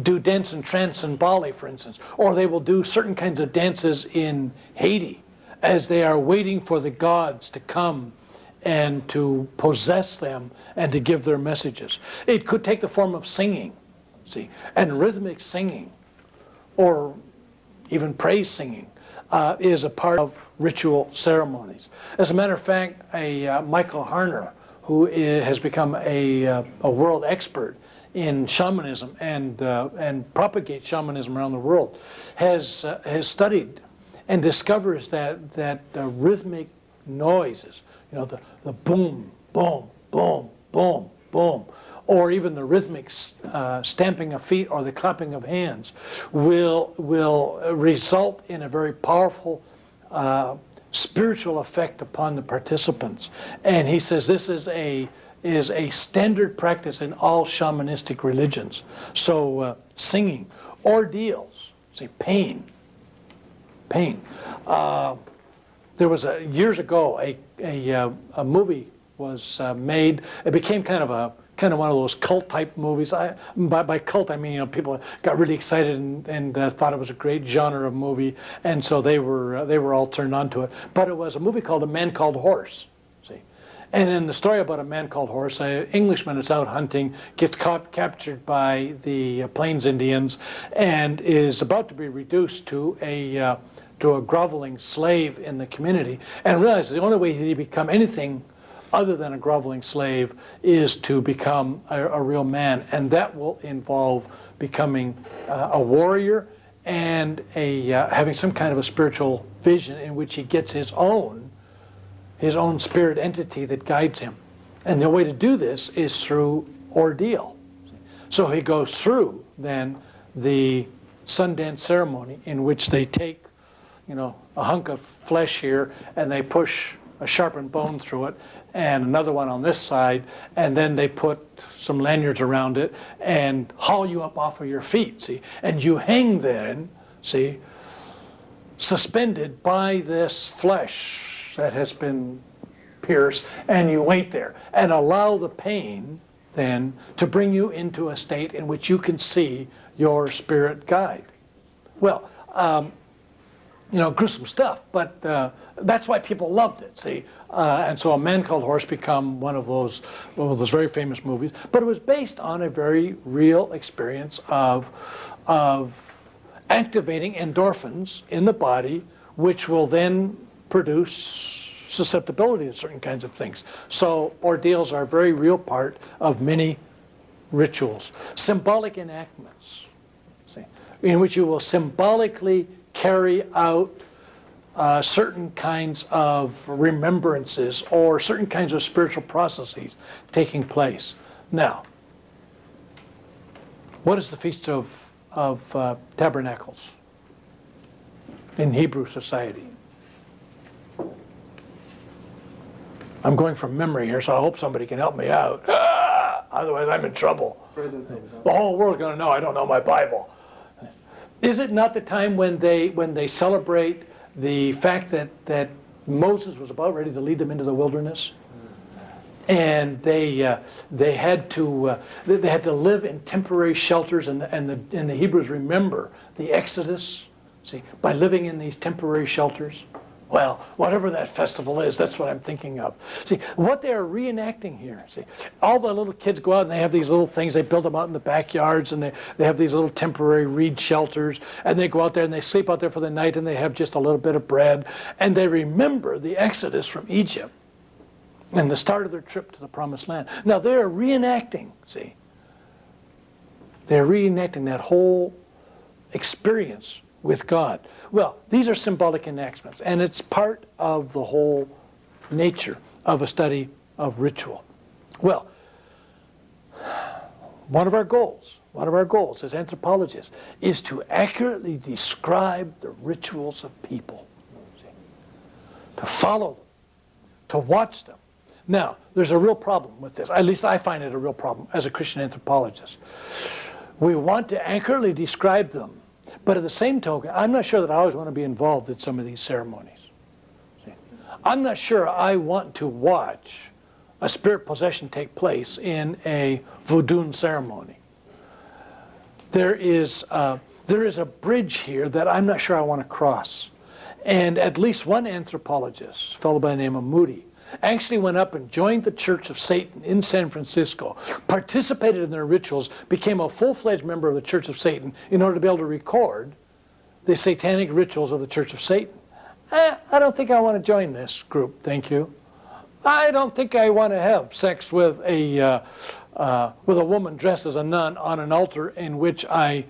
do dance and trance in Bali, for instance, or they will do certain kinds of dances in Haiti as they are waiting for the gods to come and to possess them and to give their messages. It could take the form of singing. See, and rhythmic singing, or even praise singing, is a part of ritual ceremonies. As a matter of fact, Michael Harner, who has become a world expert in shamanism and propagates shamanism around the world, has studied and discovers that rhythmic noises, the boom, boom, boom, boom, boom, boom, or even the rhythmic stamping of feet or the clapping of hands will result in a very powerful spiritual effect upon the participants. And he says this is a standard practice in all shamanistic religions. So singing, ordeals, say pain. There was years ago a movie was made. It became kind of one of those cult type movies. By cult I mean people got really excited and thought it was a great genre of movie, and so they were all turned on to it. But it was a movie called A Man Called Horse. See, and in the story about a man called Horse, an Englishman is out hunting, gets captured by the Plains Indians, and is about to be reduced to a groveling slave in the community, and realizes the only way he can become anything other than a groveling slave is to become a real man, and that will involve becoming a warrior and having some kind of a spiritual vision in which he gets his own spirit entity that guides him. And the way to do this is through ordeal. So he goes through then the Sundance ceremony, in which they take a hunk of flesh here and they push a sharpened bone through it, and another one on this side, and then they put some lanyards around it and haul you up off of your feet, see? And you hang then, see, suspended by this flesh that has been pierced, and you wait there and allow the pain then to bring you into a state in which you can see your spirit guide. Well, gruesome stuff, but that's why people loved it, see? And so A Man Called Horse became one of those very famous movies, but it was based on a very real experience of activating endorphins in the body, which will then produce susceptibility to certain kinds of things. So ordeals are a very real part of many rituals. Symbolic enactments, see, in which you will symbolically carry out certain kinds of remembrances or certain kinds of spiritual processes taking place. Now, what is the Feast of Tabernacles in Hebrew society? I'm going from memory here, so I hope somebody can help me out. Otherwise, I'm in trouble. The whole world's going to know I don't know my Bible. Is it not the time when they celebrate the fact that Moses was about ready to lead them into the wilderness, and they had to live in temporary shelters, and the Hebrews remember the Exodus, see, by living in these temporary shelters? Well, whatever that festival is, that's what I'm thinking of. See, what they're reenacting here, see, all the little kids go out and they have these little things, they build them out in the backyards, and they have these little temporary reed shelters, and they go out there and they sleep out there for the night, and they have just a little bit of bread, and they remember the Exodus from Egypt and the start of their trip to the Promised Land. Now, they're reenacting, see. They're reenacting that whole experience with God. Well, these are symbolic enactments, and it's part of the whole nature of a study of ritual. Well, one of our goals as anthropologists is to accurately describe the rituals of people, see? To follow them, to watch them. Now, there's a real problem with this. At least I find it a real problem as a Christian anthropologist. We want to accurately describe them, but at the same token, I'm not sure that I always want to be involved in some of these ceremonies. See? I'm not sure I want to watch a spirit possession take place in a voodoo ceremony. There is a bridge here that I'm not sure I want to cross. And at least one anthropologist, a fellow by the name of Moody, actually went up and joined the Church of Satan in San Francisco, participated in their rituals, became a full-fledged member of the Church of Satan in order to be able to record the satanic rituals of the Church of Satan. I don't think I want to join this group, thank you. I don't think I want to have sex with a woman dressed as a nun on an altar in which I,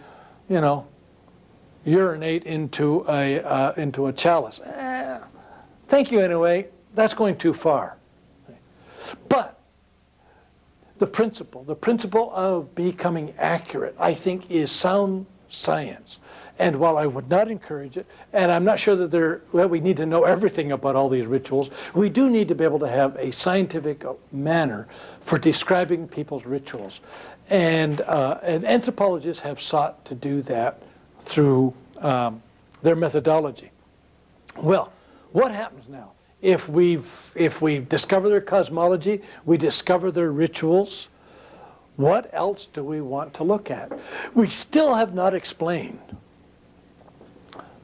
urinate into a chalice. Thank you anyway. That's going too far. But the principle of becoming accurate, I think, is sound science. And while I would not encourage it, and I'm not sure that we need to know everything about all these rituals, we do need to be able to have a scientific manner for describing people's rituals. And anthropologists have sought to do that through their methodology. Well, what happens now? If we discover their cosmology, we discover their rituals, what else do we want to look at? We still have not explained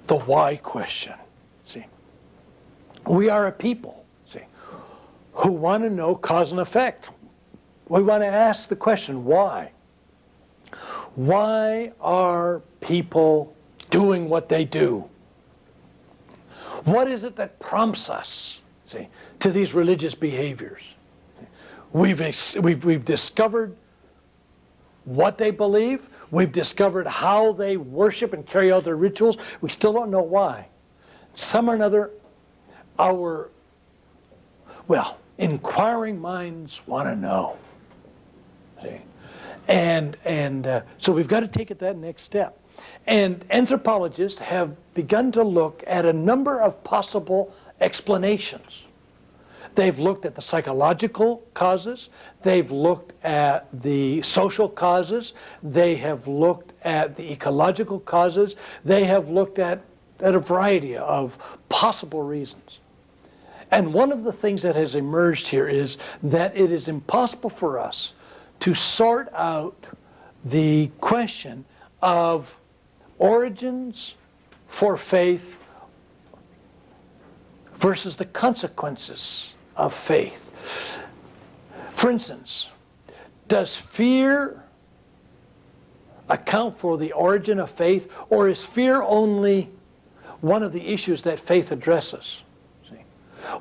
the why question. See, we are a people, see, who want to know cause and effect. We want to ask the question, why? Why are people doing what they do? What is it that prompts us, see, to these religious behaviors? We've discovered what they believe. We've discovered how they worship and carry out their rituals. We still don't know why. Some or another, inquiring minds want to know. See? And so we've got to take it that next step. And anthropologists have begun to look at a number of possible explanations. They've looked at the psychological causes, they've looked at the social causes, they have looked at the ecological causes, they have looked at a variety of possible reasons. And one of the things that has emerged here is that it is impossible for us to sort out the question of origins for faith versus the consequences of faith. For instance, does fear account for the origin of faith, or is fear only one of the issues that faith addresses? See?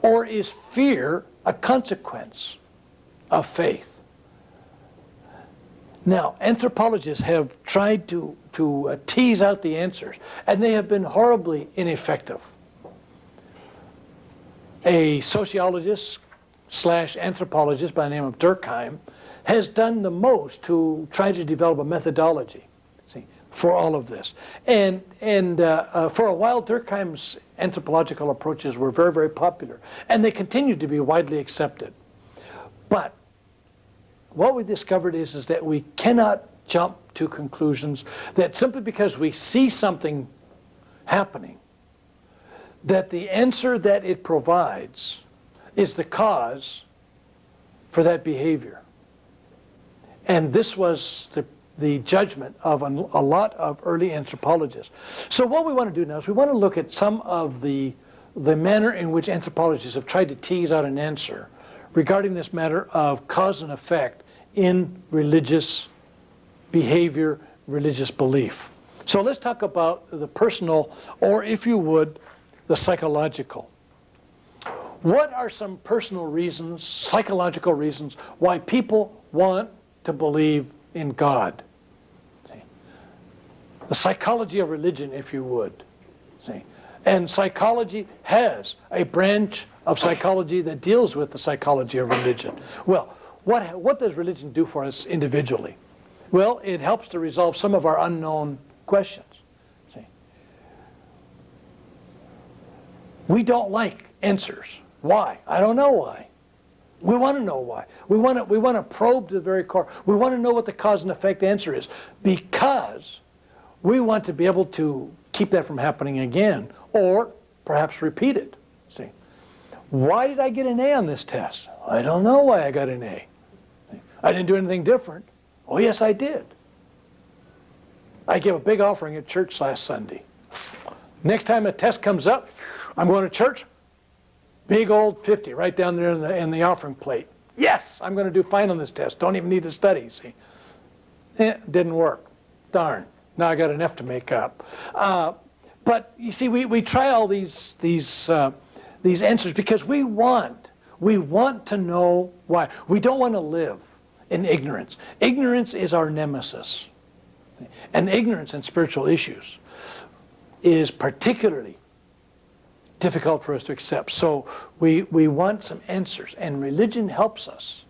Or is fear a consequence of faith? Now, anthropologists have tried to tease out the answers, and they have been horribly ineffective. A sociologist / anthropologist by the name of Durkheim has done the most to try to develop a methodology, see, for all of this. And for a while, Durkheim's anthropological approaches were very, very popular, and they continue to be widely accepted. But what we discovered is that we cannot jump to conclusions that simply because we see something happening, that the answer that it provides is the cause for that behavior. And this was the judgment of a lot of early anthropologists. So what we want to do now is we want to look at some of the manner in which anthropologists have tried to tease out an answer regarding this matter of cause and effect in religious behavior, religious belief. So let's talk about the personal, or if you would, the psychological. What are some personal reasons, psychological reasons, why people want to believe in God? See? The psychology of religion, if you would. See? And psychology has a branch of psychology that deals with the psychology of religion. Well, what does religion do for us individually? Well, it helps to resolve some of our unknown questions. See? We don't like answers. Why? I don't know why. We want to know why. We want to probe to the very core. We want to know what the cause and effect answer is, because we want to be able to keep that from happening again, or perhaps repeat it. See? Why did I get an A on this test? I don't know why I got an A. I didn't do anything different. Oh, yes, I did. I gave a big offering at church last Sunday. Next time a test comes up, I'm going to church, big old 50 right down there in the offering plate. Yes, I'm going to do fine on this test. Don't even need to study, see. Didn't work. Darn. Now I got an F to make up. But you see, we try all these answers because we want to know why. We don't want to live in ignorance. Ignorance is our nemesis. And ignorance in spiritual issues is particularly difficult for us to accept. So we want some answers, and religion helps us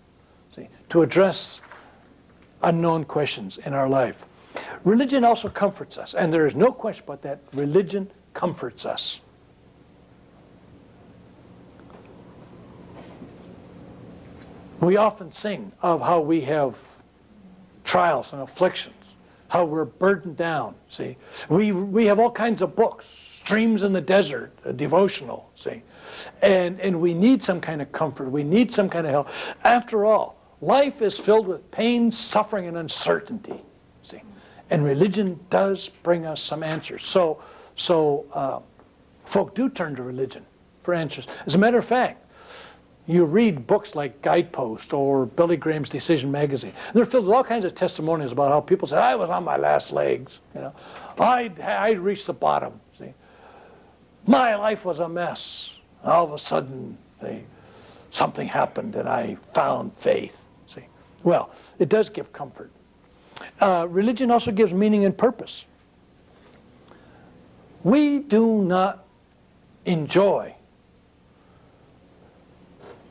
see, to address unknown questions in our life. Religion also comforts us, and there is no question about that. Religion comforts us. We often sing of how we have trials and afflictions, how we're burdened down, see. We have all kinds of books, Streams in the Desert, a devotional, see. And we need some kind of comfort. We need some kind of help. After all, life is filled with pain, suffering, and uncertainty, see. And religion does bring us some answers. So folk do turn to religion for answers. As a matter of fact, you read books like Guidepost or Billy Graham's Decision Magazine. They're filled with all kinds of testimonials about how people say, I was on my last legs. You know, I reached the bottom. See, my life was a mess. All of a sudden, something happened and I found faith. See, well, it does give comfort. Religion also gives meaning and purpose. We do not enjoy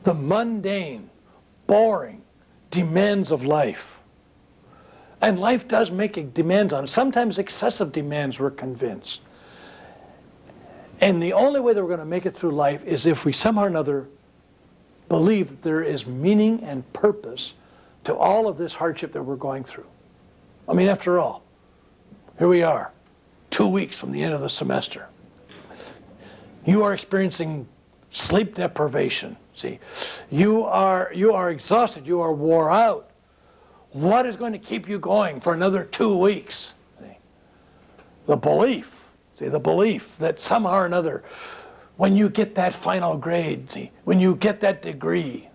the mundane, boring demands of life. And life does make demands on us, sometimes excessive demands, we're convinced. And the only way that we're going to make it through life is if we somehow or another believe that there is meaning and purpose to all of this hardship that we're going through. I mean, after all, here we are, 2 weeks from the end of the semester. You are experiencing sleep deprivation. See, you are exhausted. You are wore out. What is going to keep you going for another 2 weeks? See, the belief. See, the belief that somehow or another, when you get that final grade, see, when you get that degree,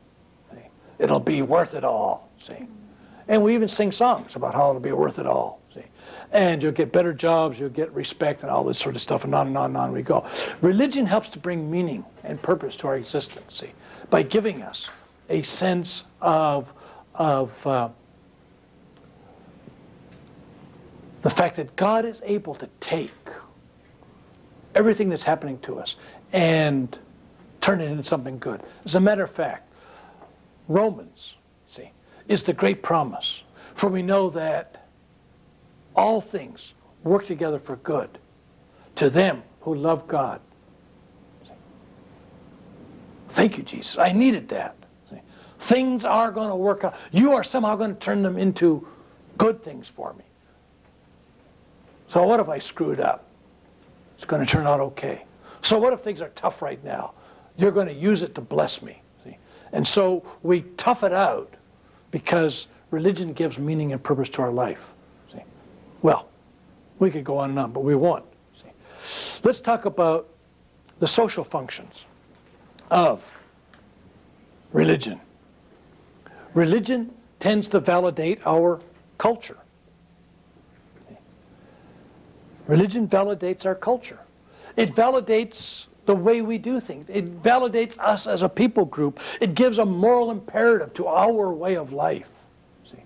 see, it'll be worth it all. See, and we even sing songs about how it'll be worth it all. See, and you'll get better jobs, you'll get respect, and all this sort of stuff, and on and on and on we go. Religion helps to bring meaning and purpose to our existence, see, by giving us a sense of the fact that God is able to take everything that's happening to us and turn it into something good. As a matter of fact, Romans, see, is the great promise. For we know that all things work together for good to them who love God. See? Thank you, Jesus. I needed that. See? Things are going to work out. You are somehow going to turn them into good things for me. So what if I screwed up? It's going to turn out okay. So what if things are tough right now? You're going to use it to bless me. See? And so we tough it out because religion gives meaning and purpose to our life. See? Well, we could go on and on, but we won't. See? Let's talk about the social functions of religion. Religion tends to validate our culture. Religion validates our culture. It validates the way we do things. It validates us as a people group. It gives a moral imperative to our way of life. See?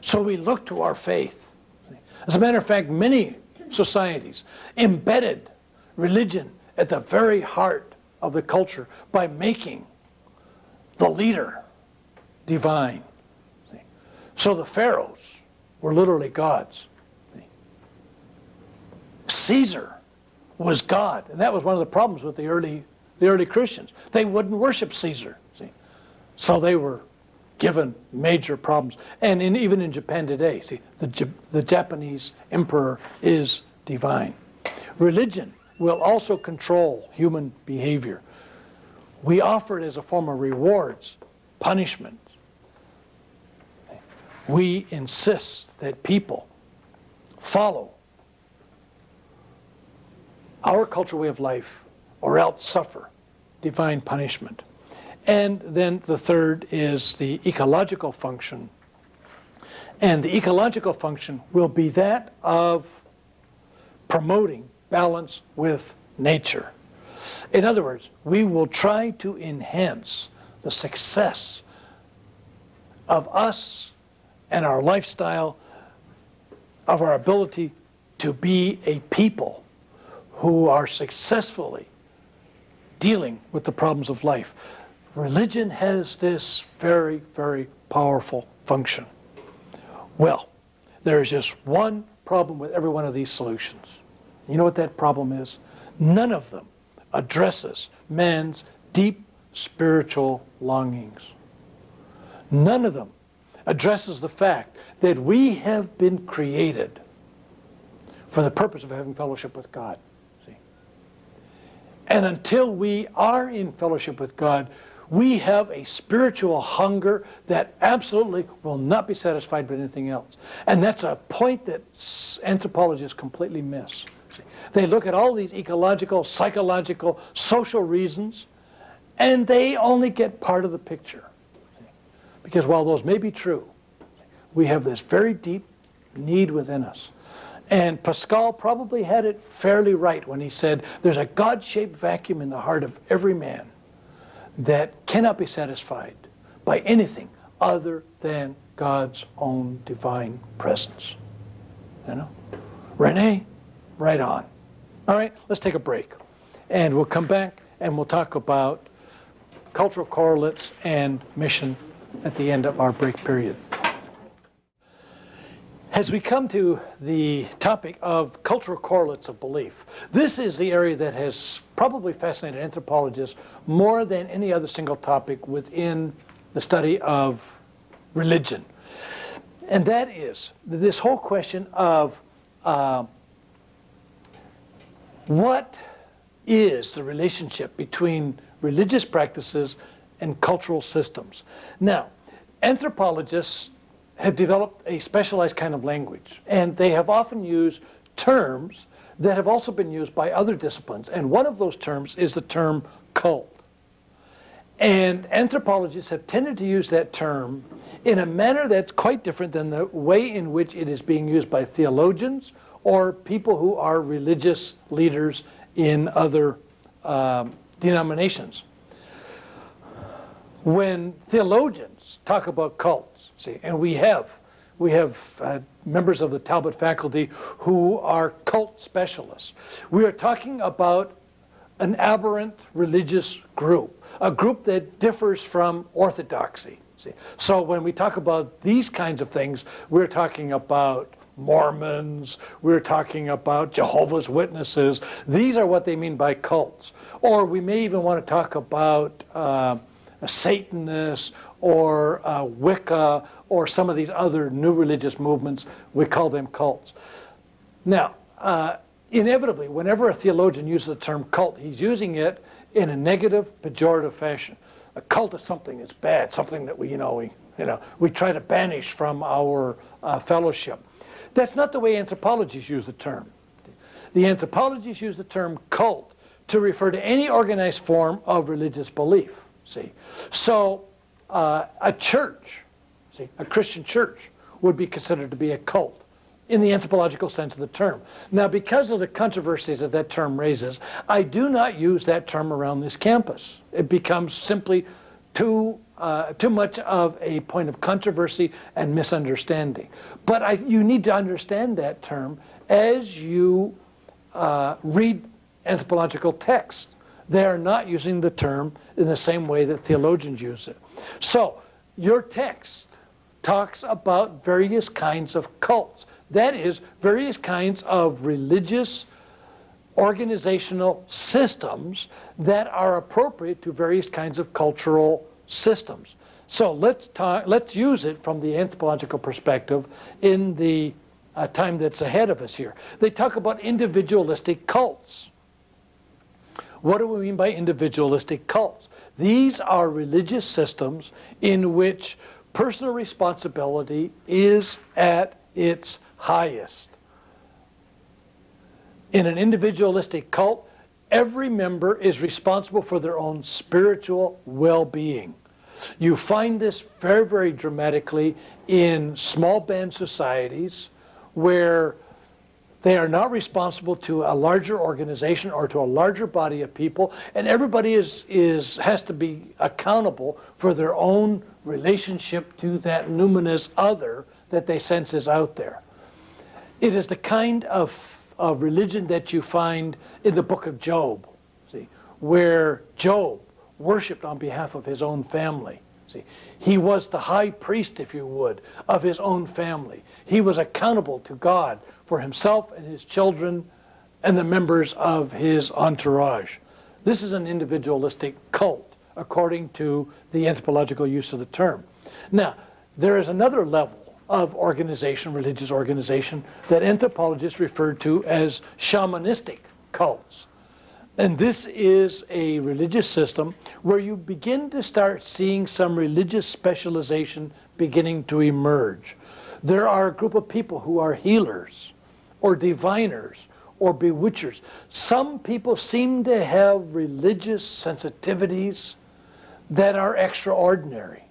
So we look to our faith. See? As a matter of fact, many societies embedded religion at the very heart of the culture by making the leader divine. See? So the pharaohs were literally gods. Caesar was God, and that was one of the problems with the early Christians. They wouldn't worship Caesar, see, so they were given major problems. And even in Japan today, see, the Japanese emperor is divine. Religion will also control human behavior. We offer it as a form of rewards, punishment. We insist that people follow our cultural way of life, or else suffer divine punishment. And then the third is the ecological function. And the ecological function will be that of promoting balance with nature. In other words, we will try to enhance the success of us and our lifestyle, of our ability to be a people who are successfully dealing with the problems of life. religion has this very, very powerful function. Well, there is just one problem with every one of these solutions. You know what that problem is? None of them addresses man's deep spiritual longings. None of them addresses the fact that we have been created for the purpose of having fellowship with God. See? And until we are in fellowship with God, we have a spiritual hunger that absolutely will not be satisfied by anything else. And that's a point that anthropologists completely miss. See? They look at all these ecological, psychological, social reasons, and they only get part of the picture. See? Because while those may be true, we have this very deep need within us. And Pascal probably had it fairly right when he said there's a God-shaped vacuum in the heart of every man that cannot be satisfied by anything other than God's own divine presence. You know? Renee, right on. All right, let's take a break. And we'll come back and we'll talk about cultural correlates and mission at the end of our break period. As we come to the topic of cultural correlates of belief, this is the area that has probably fascinated anthropologists more than any other single topic within the study of religion. And that is this whole question of what is the relationship between religious practices and cultural systems. Now, anthropologists have developed a specialized kind of language, and they have often used terms that have also been used by other disciplines, and one of those terms is the term cult. And anthropologists have tended to use that term in a manner that's quite different than the way in which it is being used by theologians or people who are religious leaders in other denominations. When theologians talk about cults, see, and we have members of the Talbot faculty who are cult specialists. We are talking about an aberrant religious group, a group that differs from orthodoxy. See? So when we talk about these kinds of things, we're talking about Mormons, we're talking about Jehovah's Witnesses. These are what they mean by cults. Or we may even want to talk about Satanists or Wicca or some of these other new religious movements. We call them cults. Now, inevitably, whenever a theologian uses the term cult, he's using it in a negative, pejorative fashion. A cult is something that's bad, something that we try to banish from our fellowship. That's not the way anthropologists use the term. The anthropologists use the term cult to refer to any organized form of religious belief. See, so a church, see, a Christian church would be considered to be a cult in the anthropological sense of the term. Now, because of the controversies that that term raises, I do not use that term around this campus. It becomes simply too much of a point of controversy and misunderstanding. But you need to understand that term as you read anthropological text. They are not using the term in the same way that theologians use it. So, your text talks about various kinds of cults. That is, various kinds of religious organizational systems that are appropriate to various kinds of cultural systems. So let's use it from the anthropological perspective in the time that's ahead of us here. They talk about individualistic cults. What do we mean by individualistic cults? These are religious systems in which personal responsibility is at its highest. In an individualistic cult, every member is responsible for their own spiritual well-being. You find this very, very dramatically in small band societies where they are not responsible to a larger organization or to a larger body of people, and everybody has to be accountable for their own relationship to that numinous other that they sense is out there. It is the kind of religion that you find in the book of Job, see, where Job worshipped on behalf of his own family. See, he was the high priest, if you would, of his own family. He was accountable to God for himself and his children and the members of his entourage. This is an individualistic cult, according to the anthropological use of the term. Now, there is another level of organization, religious organization, that anthropologists refer to as shamanistic cults. And this is a religious system where you begin to start seeing some religious specialization beginning to emerge. There are a group of people who are healers or diviners or bewitchers. Some people seem to have religious sensitivities that are extraordinary.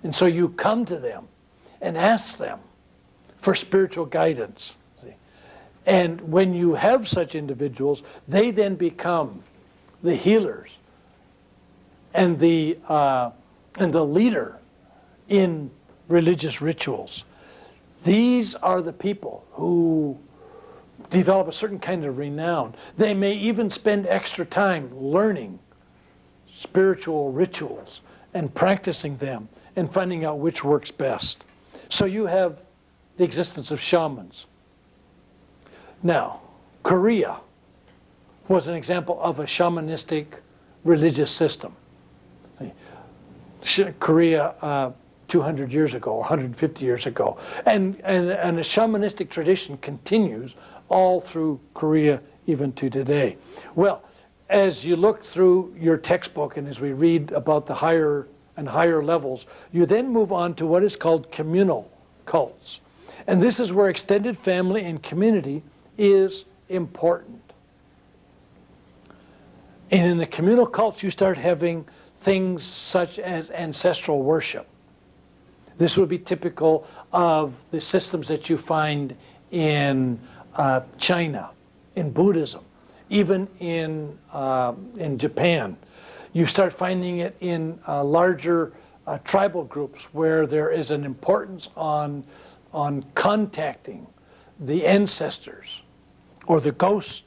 And so you come to them and ask them for spiritual guidance. And when you have such individuals, they then become the healers and the leader in religious rituals. These are the people who develop a certain kind of renown. They may even spend extra time learning spiritual rituals and practicing them and finding out which works best. So you have the existence of shamans. Now, Korea was an example of a shamanistic religious system. Korea 200 years ago, 150 years ago. And a shamanistic tradition continues all through Korea even to today. Well, as you look through your textbook and as we read about the higher and higher levels, you then move on to what is called communal cults. And this is where extended family and community is important. And in the communal cults, you start having things such as ancestral worship. This would be typical of the systems that you find in China, in Buddhism, even in Japan. You start finding it in larger tribal groups where there is an importance on contacting the ancestors or the ghost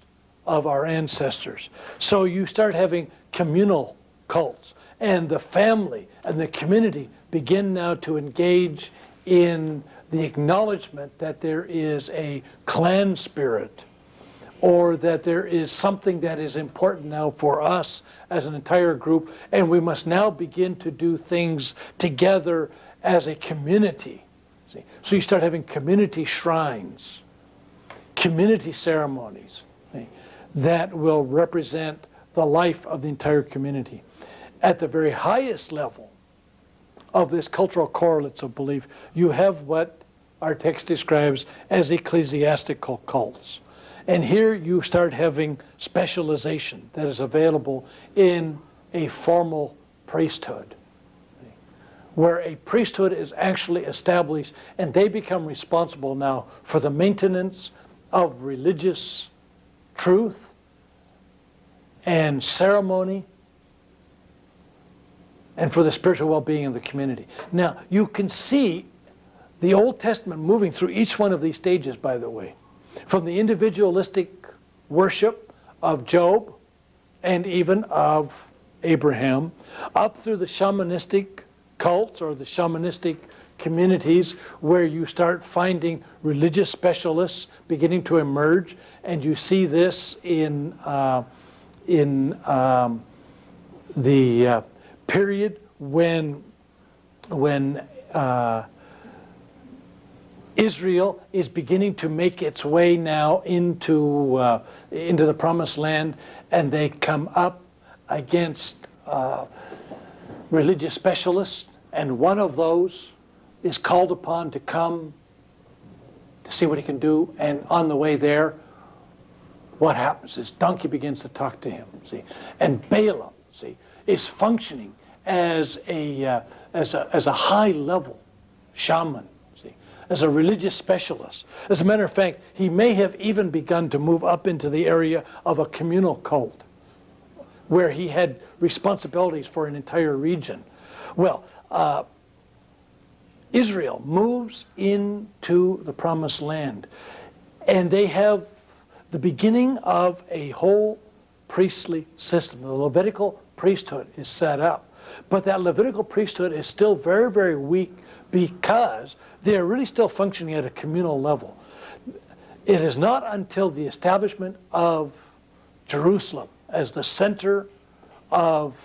of our ancestors. So you start having communal cults, and the family and the community begin now to engage in the acknowledgement that there is a clan spirit, or that there is something that is important now for us as an entire group, and we must now begin to do things together as a community. See? So you start having community shrines, community ceremonies, that will represent the life of the entire community. At the very highest level of this cultural correlates of belief, you have what our text describes as ecclesiastical cults. And here you start having specialization that is available in a formal priesthood, where a priesthood is actually established, and they become responsible now for the maintenance of religious truth and ceremony and for the spiritual well-being of the community. Now, you can see the Old Testament moving through each one of these stages, by the way, from the individualistic worship of Job and even of Abraham, up through the shamanistic cults or the shamanistic communities, where you start finding religious specialists beginning to emerge, and you see this in the period when Israel is beginning to make its way now into the Promised Land, and they come up against religious specialists, and one of those is called upon to come to see what he can do, and on the way there, what happens is donkey begins to talk to him, see, and Biola, see, is functioning as a high-level shaman, see, as a religious specialist. As a matter of fact, he may have even begun to move up into the area of a communal cult, where he had responsibilities for an entire region. Well, Israel moves into the Promised Land, and they have the beginning of a whole priestly system, the Levitical priesthood is set up. But that Levitical priesthood is still very, very weak because they are really still functioning at a communal level. It is not until the establishment of Jerusalem as the center of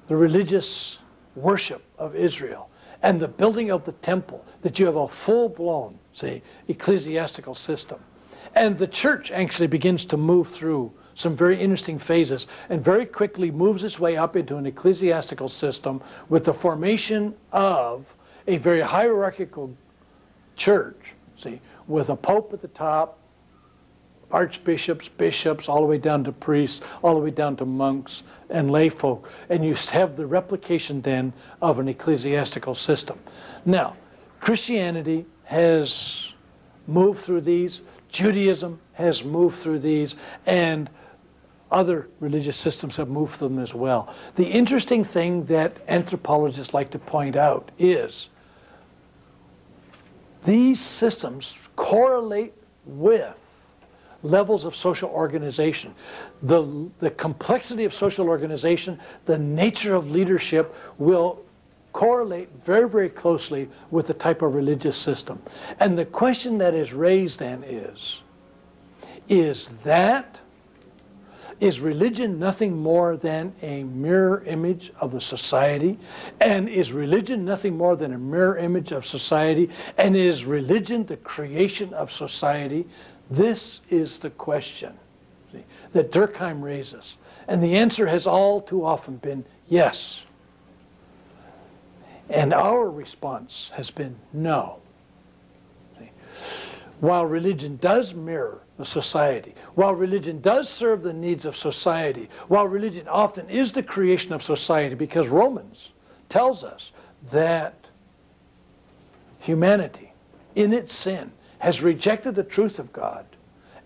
the religious worship of Israel and the building of the temple that you have a full-blown, say, ecclesiastical system. And the church actually begins to move through some very interesting phases and very quickly moves its way up into an ecclesiastical system with the formation of a very hierarchical church, see, with a pope at the top, archbishops, bishops, all the way down to priests, all the way down to monks and lay folk. And you have the replication then of an ecclesiastical system. Now, Christianity has moved through these, Judaism has moved through these, and other religious systems have moved through them as well. The interesting thing that anthropologists like to point out is these systems correlate with levels of social organization. The complexity of social organization, the nature of leadership will correlate very, very closely with the type of religious system. And the question that is raised then is religion nothing more than a mirror image of the society? And is religion nothing more than a mirror image of society? And is religion the creation of society? This is the question, see, that Durkheim raises. And the answer has all too often been yes. And our response has been no. See, while religion does mirror the society, while religion does serve the needs of society, while religion often is the creation of society, because Romans tells us that humanity, in its sin, has rejected the truth of God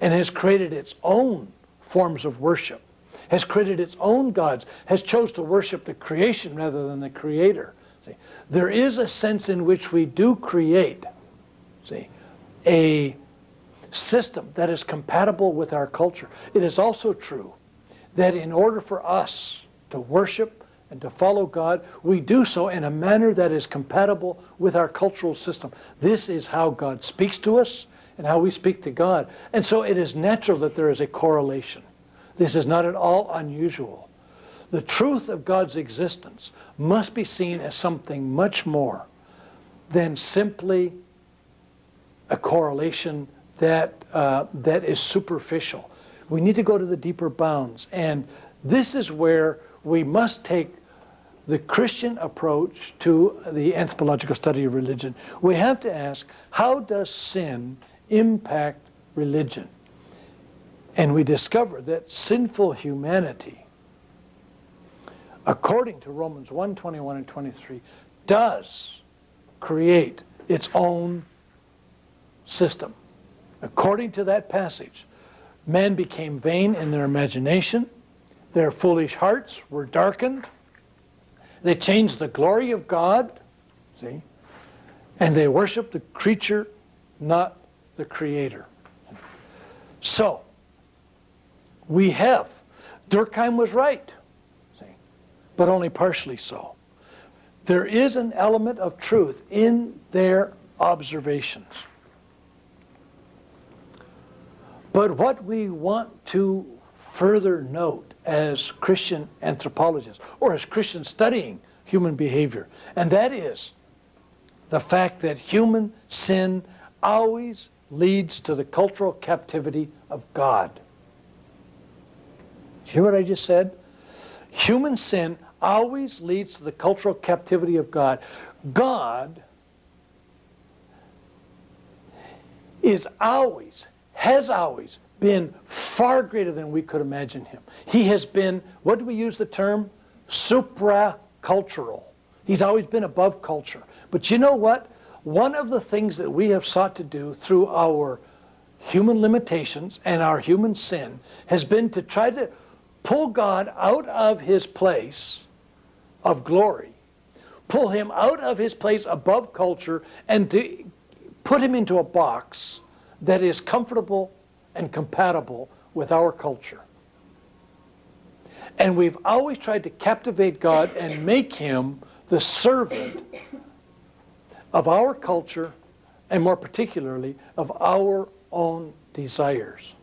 and has created its own forms of worship, has created its own gods, has chose to worship the creation rather than the creator. See, there is a sense in which we do create, see, a system that is compatible with our culture. It is also true that in order for us to worship and to follow God, we do so in a manner that is compatible with our cultural system. This is how God speaks to us and how we speak to God. And so it is natural that there is a correlation. This is not at all unusual. The truth of God's existence must be seen as something much more than simply a correlation that is superficial. We need to go to the deeper bounds. And this is where we must take the Christian approach to the anthropological study of religion. We have to ask, how does sin impact religion? And we discover that sinful humanity, according to Romans 1:21 and 23, does create its own system. According to that passage, men became vain in their imagination, their foolish hearts were darkened, they changed the glory of God, see, and they worshiped the creature, not the creator. So, we have, Durkheim was right, see, but only partially so. There is an element of truth in their observations. But what we want to further note as Christian anthropologists, or as Christians studying human behavior, and that is the fact that human sin always leads to the cultural captivity of God. Do you hear what I just said? Human sin always leads to the cultural captivity of God. God has always been far greater than we could imagine him. He has been, what do we use the term? Supra-cultural. He's always been above culture. But you know what? One of the things that we have sought to do through our human limitations and our human sin has been to try to pull God out of his place of glory, pull him out of his place above culture, and to put him into a box that is comfortable and compatible with our culture. And we've always tried to captivate God and make him the servant of our culture, and more particularly of our own desires.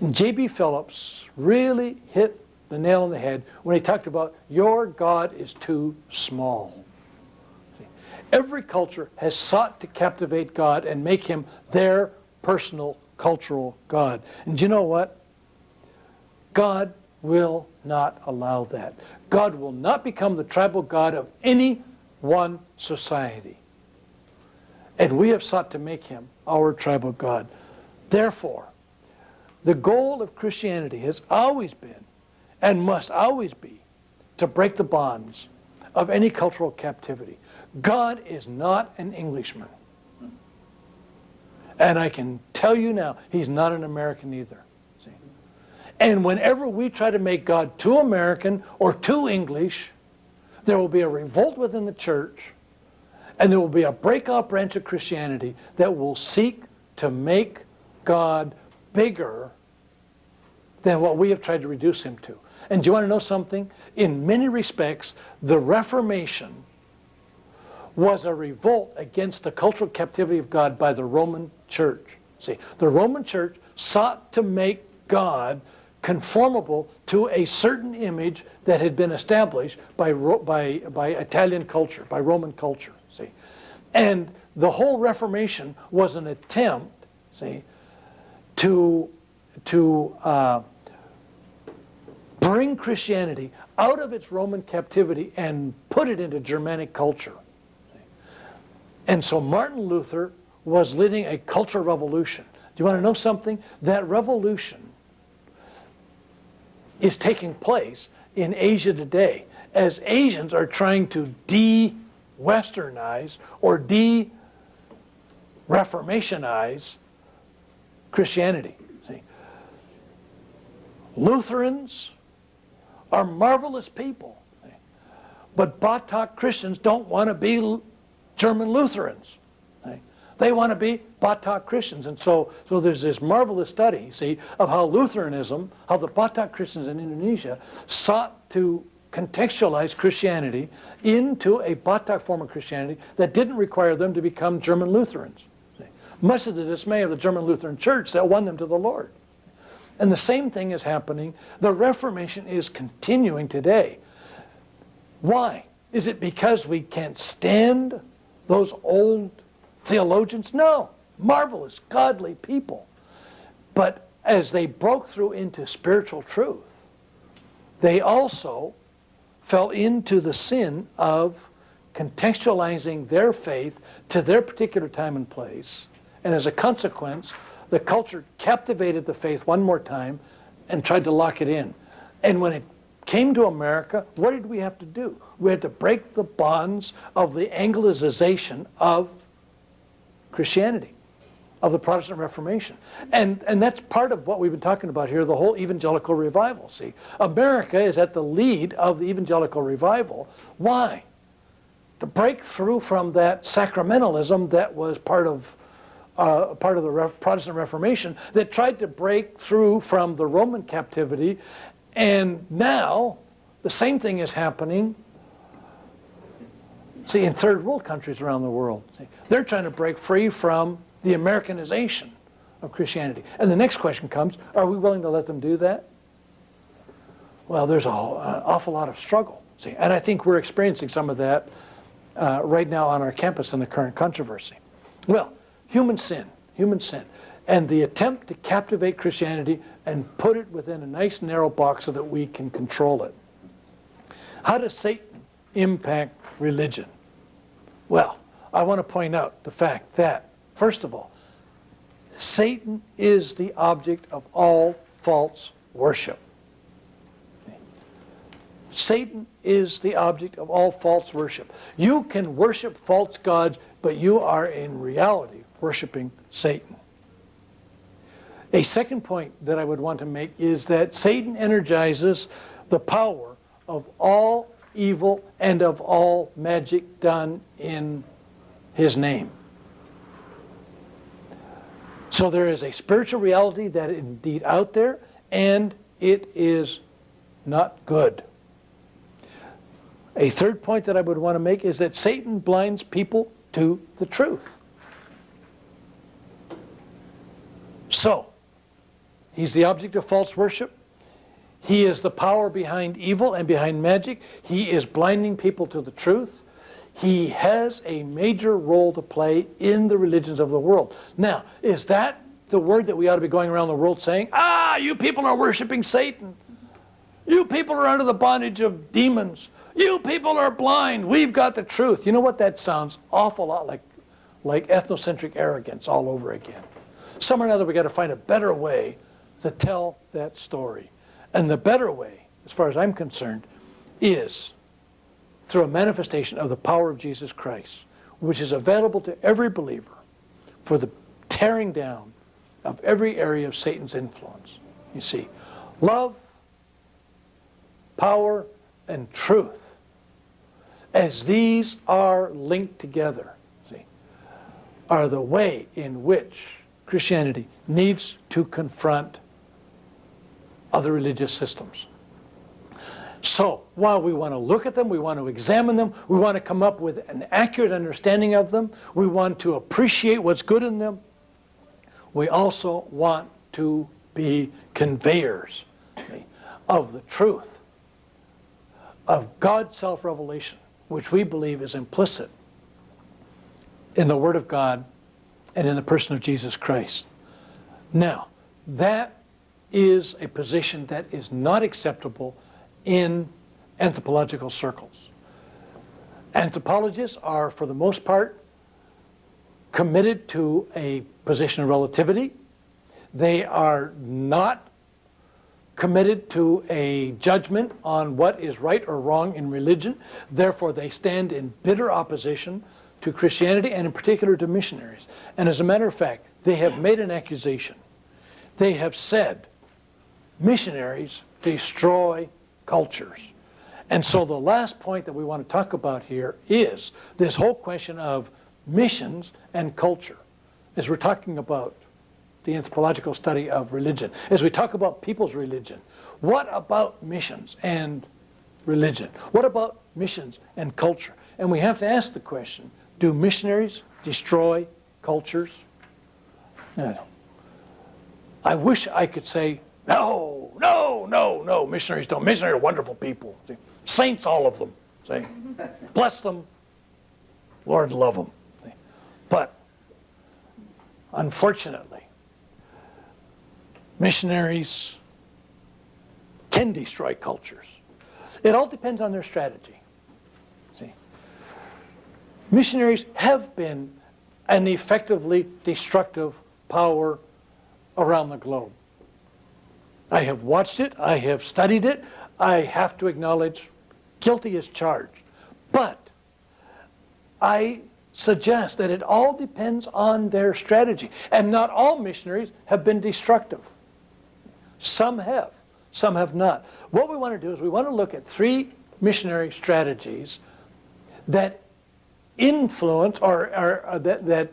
And J.B. Phillips really hit the nail on the head when he talked about your God is too small. See, every culture has sought to captivate God and make him their personal cultural God. And do you know what? God will not allow that. God will not become the tribal God of any one society. And we have sought to make him our tribal God. Therefore, the goal of Christianity has always been, and must always be, to break the bonds of any cultural captivity. God is not an Englishman. And I can tell you now, he's not an American either. See? And whenever we try to make God too American or too English, there will be a revolt within the church, and there will be a breakout branch of Christianity that will seek to make God bigger than what we have tried to reduce him to. And do you want to know something? In many respects, the Reformation was a revolt against the cultural captivity of God by the Roman Church. See, the Roman Church sought to make God conformable to a certain image that had been established by Italian culture, by Roman culture. See, and the whole Reformation was an attempt, see, to bring Christianity out of its Roman captivity and put it into Germanic culture. And so Martin Luther was leading a cultural revolution. Do you want to know something? That revolution is taking place in Asia today as Asians are trying to de-Westernize or de-Reformationize Christianity. See? Lutherans are marvelous people, see? But Batak Christians don't want to be German Lutherans. See? They want to be Batak Christians. And so there's this marvelous study, see, of how Lutheranism, how the Batak Christians in Indonesia sought to contextualize Christianity into a Batak form of Christianity that didn't require them to become German Lutherans. See? Much to the dismay of the German Lutheran Church that won them to the Lord. And the same thing is happening. The Reformation is continuing today. Why? Is it because we can't stand those old theologians? No. Marvelous, godly people. But as they broke through into spiritual truth, they also fell into the sin of contextualizing their faith to their particular time and place. And as a consequence, the culture captivated the faith one more time and tried to lock it in. And when it came to America, what did we have to do? We had to break the bonds of the Anglicization of Christianity, of the Protestant Reformation. And that's part of what we've been talking about here, the whole evangelical revival. See, America is at the lead of the evangelical revival. Why? To break through from that sacramentalism that was part of the Protestant Reformation that tried to break through from the Roman captivity. And now the same thing is happening, see, in third world countries around the world. See, they're trying to break free from the Americanization of Christianity. And the next question comes, are we willing to let them do that? Well, there's an awful lot of struggle. See, and I think we're experiencing some of that right now on our campus in the current controversy. Well, human sin, and the attempt to captivate Christianity and put it within a nice narrow box so that we can control it. How does Satan impact religion? Well, I want to point out the fact that, first of all, Satan is the object of all false worship. Satan is the object of all false worship. You can worship false gods, but you are in reality worshiping Satan. A second point that I would want to make is that Satan energizes the power of all evil and of all magic done in his name. So there is a spiritual reality that is indeed out there, and it is not good. A third point that I would want to make is that Satan blinds people to the truth. So, he's the object of false worship. He is the power behind evil and behind magic. He is blinding people to the truth. He has a major role to play in the religions of the world. Now, is that the word that we ought to be going around the world saying, ah, you people are worshiping Satan. You people are under the bondage of demons. You people are blind. We've got the truth. You know what? That sounds awful lot like ethnocentric arrogance all over again. Somewhere or another, we've got to find a better way to tell that story. And the better way, as far as I'm concerned, is through a manifestation of the power of Jesus Christ, which is available to every believer for the tearing down of every area of Satan's influence. You see, love, power, and truth, as these are linked together, see, are the way in which Christianity needs to confront other religious systems. So, while we want to look at them, we want to examine them, we want to come up with an accurate understanding of them, we want to appreciate what's good in them, we also want to be conveyors of the truth of God's self-revelation, which we believe is implicit in the Word of God and in the person of Jesus Christ. Now, that is a position that is not acceptable in anthropological circles. Anthropologists are, for the most part, committed to a position of relativity. They are not committed to a judgment on what is right or wrong in religion. Therefore, they stand in bitter opposition to Christianity and in particular to missionaries. And as a matter of fact, they have made an accusation. They have said missionaries destroy cultures. And so the last point that we want to talk about here is this whole question of missions and culture. As we're talking about the anthropological study of religion, as we talk about people's religion, what about missions and religion? What about missions and culture? And we have to ask the question, do missionaries destroy cultures? No. I wish I could say, no, no, no, no, missionaries don't. Missionaries are wonderful people. See? Saints, all of them. See? Bless them. Lord, love them. See? But, unfortunately, missionaries can destroy cultures. It all depends on their strategy. See? Missionaries have been an effectively destructive power around the globe. I have watched it, I have studied it, I have to acknowledge guilty as charged. But I suggest that it all depends on their strategy. And not all missionaries have been destructive. Some have not. What we want to do is we want to look at 3 missionary strategies that influence or that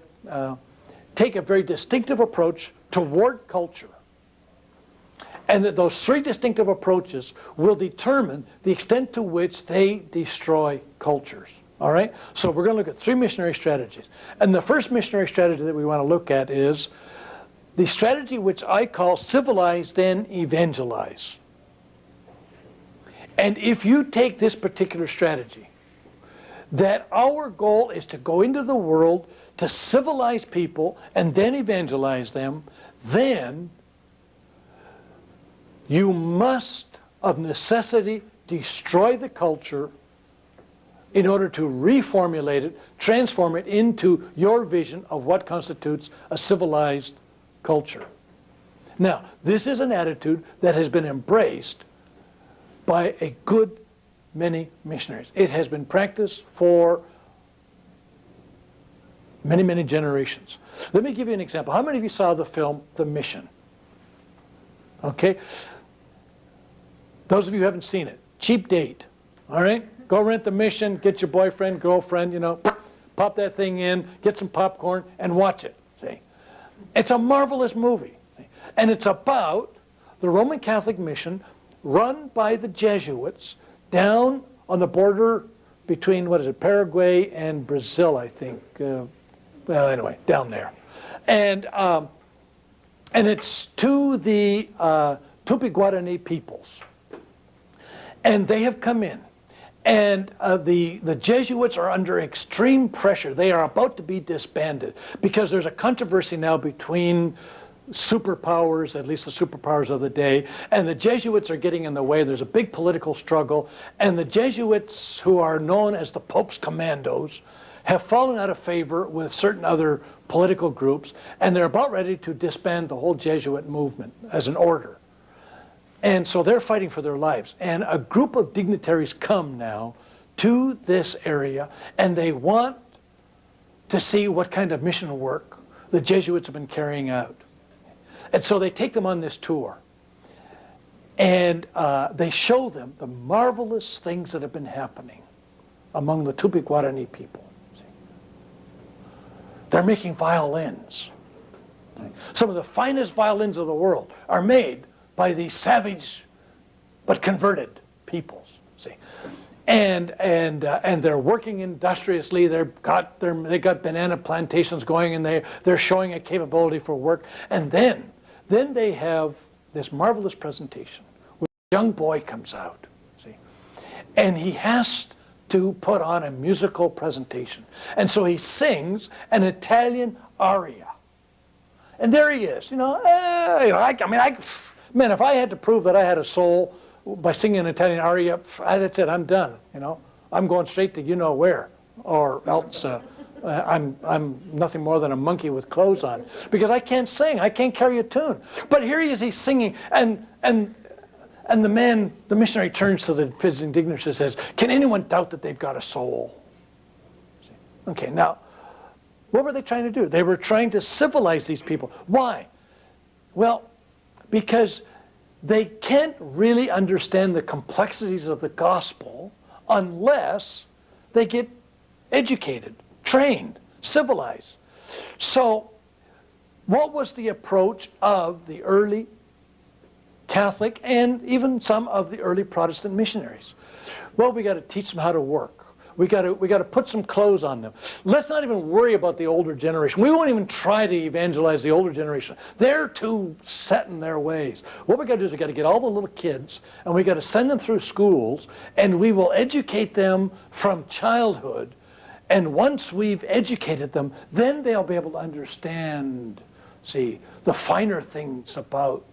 take a very distinctive approach toward culture. And that those 3 distinctive approaches will determine the extent to which they destroy cultures. All right? So we're going to look at 3 missionary strategies. And the first missionary strategy that we want to look at is the strategy which I call civilize then evangelize. And if you take this particular strategy, that our goal is to go into the world to civilize people and then evangelize them, then you must, of necessity, destroy the culture in order to reformulate it, transform it into your vision of what constitutes a civilized culture. Now, this is an attitude that has been embraced by a good many missionaries. It has been practiced for many, many generations. Let me give you an example. How many of you saw the film The Mission? Okay? Those of you who haven't seen it, cheap date, all right? Go rent The Mission, get your boyfriend, girlfriend, you know, pop that thing in, get some popcorn, and watch it, see? It's a marvelous movie, see? And it's about the Roman Catholic mission run by the Jesuits down on the border between, what is it, Paraguay and Brazil, I think. Well, anyway, down there. And it's to the Tupi-Guarani peoples. And they have come in. And the Jesuits are under extreme pressure. They are about to be disbanded because there's a controversy now between superpowers, at least the superpowers of the day, and the Jesuits are getting in the way. There's a big political struggle, and the Jesuits, who are known as the Pope's commandos, have fallen out of favor with certain other political groups, and they're about ready to disband the whole Jesuit movement as an order. And so they're fighting for their lives. And a group of dignitaries come now to this area, and they want to see what kind of mission work the Jesuits have been carrying out. And so they take them on this tour. And they show them the marvelous things that have been happening among the Tupi-Guarani people. See? They're making violins. Some of the finest violins of the world are made by these savage but converted peoples. See? And they're working industriously. They got banana plantations going, and they're showing a capability for work. And then they have this marvelous presentation where a young boy comes out, see, and he has to put on a musical presentation. And so he sings an Italian aria. And there he is, man, if I had to prove that I had a soul by singing an Italian aria, that's it, I'm done, I'm going straight to you-know-where, or else I'm nothing more than a monkey with clothes on, because I can't sing, I can't carry a tune. But here he is, he's singing, and the missionary turns to the visiting dignitaries and says, "Can anyone doubt that they've got a soul?" Okay, now, what were they trying to do? They were trying to civilize these people. Why? Well, because they can't really understand the complexities of the gospel unless they get educated, trained, civilized. So what was the approach of the early Catholic and even some of the early Protestant missionaries? Well, we got to teach them how to work. We got to put some clothes on them. Let's not even worry about the older generation. We won't even try to evangelize the older generation. They're too set in their ways. What we got to do is we got to get all the little kids, and we got to send them through schools, and we will educate them from childhood. And once we've educated them, then they'll be able to understand, see, the finer things about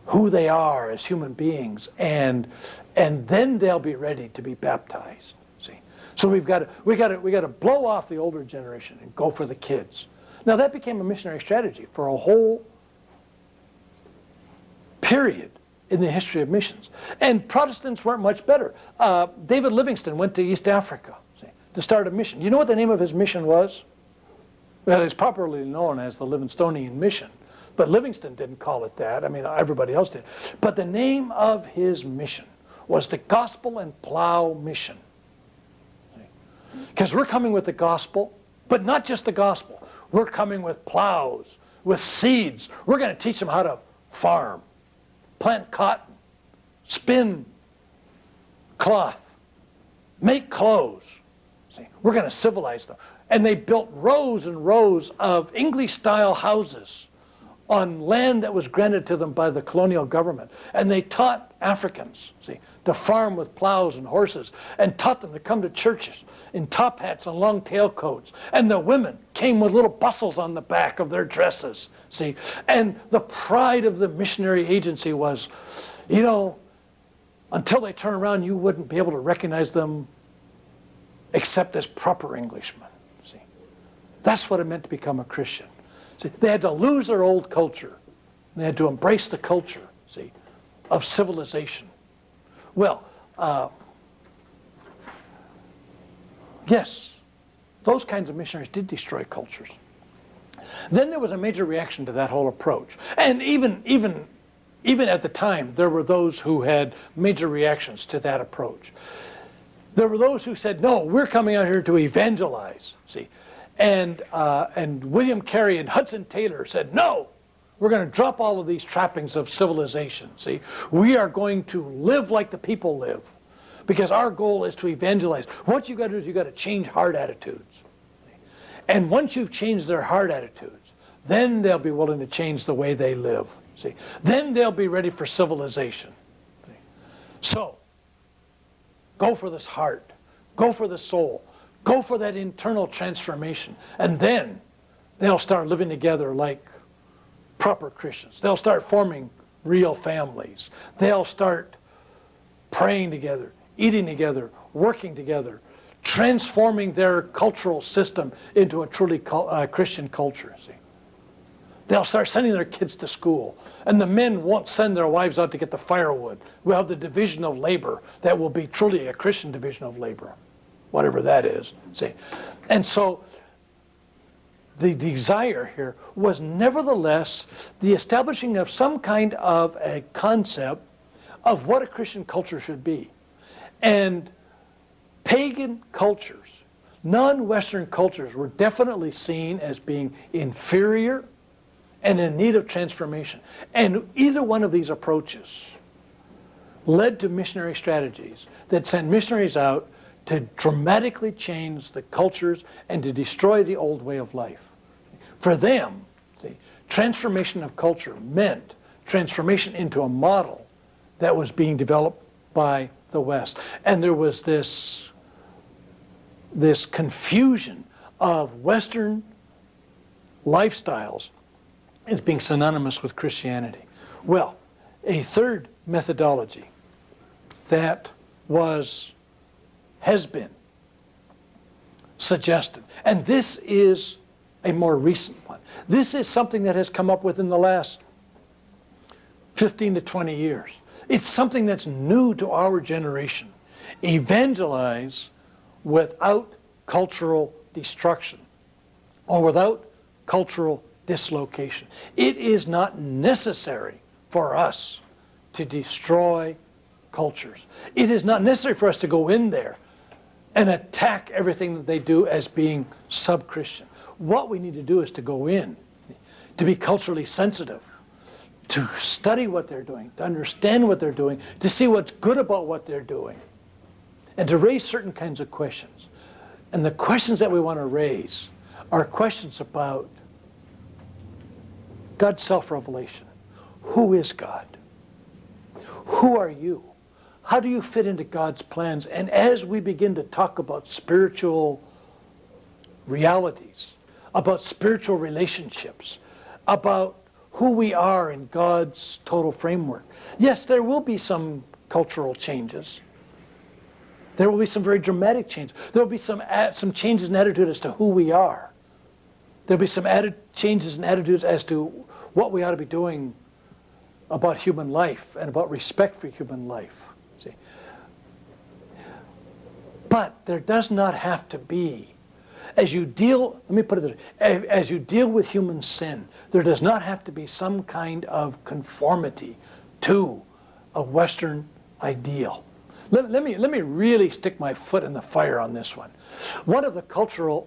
who they are as human beings, and then they'll be ready to be baptized. See, so we got to blow off the older generation and go for the kids. Now that became a missionary strategy for a whole period in the history of missions, and Protestants weren't much better. David Livingstone went to East Africa, see, to start a mission. You know what the name of his mission was? Well, it's popularly known as the Livingstonian Mission. But Livingstone didn't call it that. I mean, everybody else did. But the name of his mission was the Gospel and Plow Mission. Because we're coming with the gospel, but not just the gospel. We're coming with plows, with seeds. We're going to teach them how to farm, plant cotton, spin cloth, make clothes. See, we're going to civilize them. And they built rows and rows of English-style houses on land that was granted to them by the colonial government. And they taught Africans, see, to farm with plows and horses, and taught them to come to churches in top hats and long tailcoats. And the women came with little bustles on the back of their dresses, see. And the pride of the missionary agency was, until they turn around, you wouldn't be able to recognize them except as proper Englishmen, see. That's what it meant to become a Christian. See, they had to lose their old culture. They had to embrace the culture, see, of civilization. Well, yes, those kinds of missionaries did destroy cultures. Then there was a major reaction to that whole approach. And even at the time, there were those who had major reactions to that approach. There were those who said, no, we're coming out here to evangelize, see. And William Carey and Hudson Taylor said, no, We're going to drop all of these trappings of civilization, see? We are going to live like the people live, because our goal is to evangelize. What you've got to do is you've got to change heart attitudes. And once you've changed their heart attitudes, then they'll be willing to change the way they live, see? Then they'll be ready for civilization. See? So, go for this heart. Go for the soul. Go for that internal transformation. And then they'll start living together like proper Christians. They'll start forming real families. They'll start praying together, eating together, working together, transforming their cultural system into a truly Christian culture. See? They'll start sending their kids to school. And the men won't send their wives out to get the firewood. We'll have the division of labor that will be truly a Christian division of labor, whatever that is. See? And so the desire here was nevertheless the establishing of some kind of a concept of what a Christian culture should be. And pagan cultures, non-Western cultures, were definitely seen as being inferior and in need of transformation. And either one of these approaches led to missionary strategies that sent missionaries out to dramatically change the cultures and to destroy the old way of life. For them, see, transformation of culture meant transformation into a model that was being developed by the West. And there was this confusion of Western lifestyles as being synonymous with Christianity. Well, a third methodology that has been suggested, and this is a more recent one. This is something that has come up within the last 15 to 20 years. It's something that's new to our generation. Evangelize without cultural destruction or without cultural dislocation. It is not necessary for us to destroy cultures. It is not necessary for us to go in there and attack everything that they do as being sub-Christian. What we need to do is to go in, to be culturally sensitive, to study what they're doing, to understand what they're doing, to see what's good about what they're doing, and to raise certain kinds of questions. And the questions that we want to raise are questions about God's self-revelation. Who is God? Who are you? How do you fit into God's plans? And as we begin to talk about spiritual realities, about spiritual relationships, about who we are in God's total framework, yes, there will be some cultural changes. There will be some very dramatic changes. There will be some changes in attitude as to who we are. There will be some changes in attitudes as to what we ought to be doing about human life and about respect for human life. See? But there does not have to be, as you deal, let me put it this way, as you deal with human sin, there does not have to be some kind of conformity to a Western ideal. Let me really stick my foot in the fire on this one. One of the cultural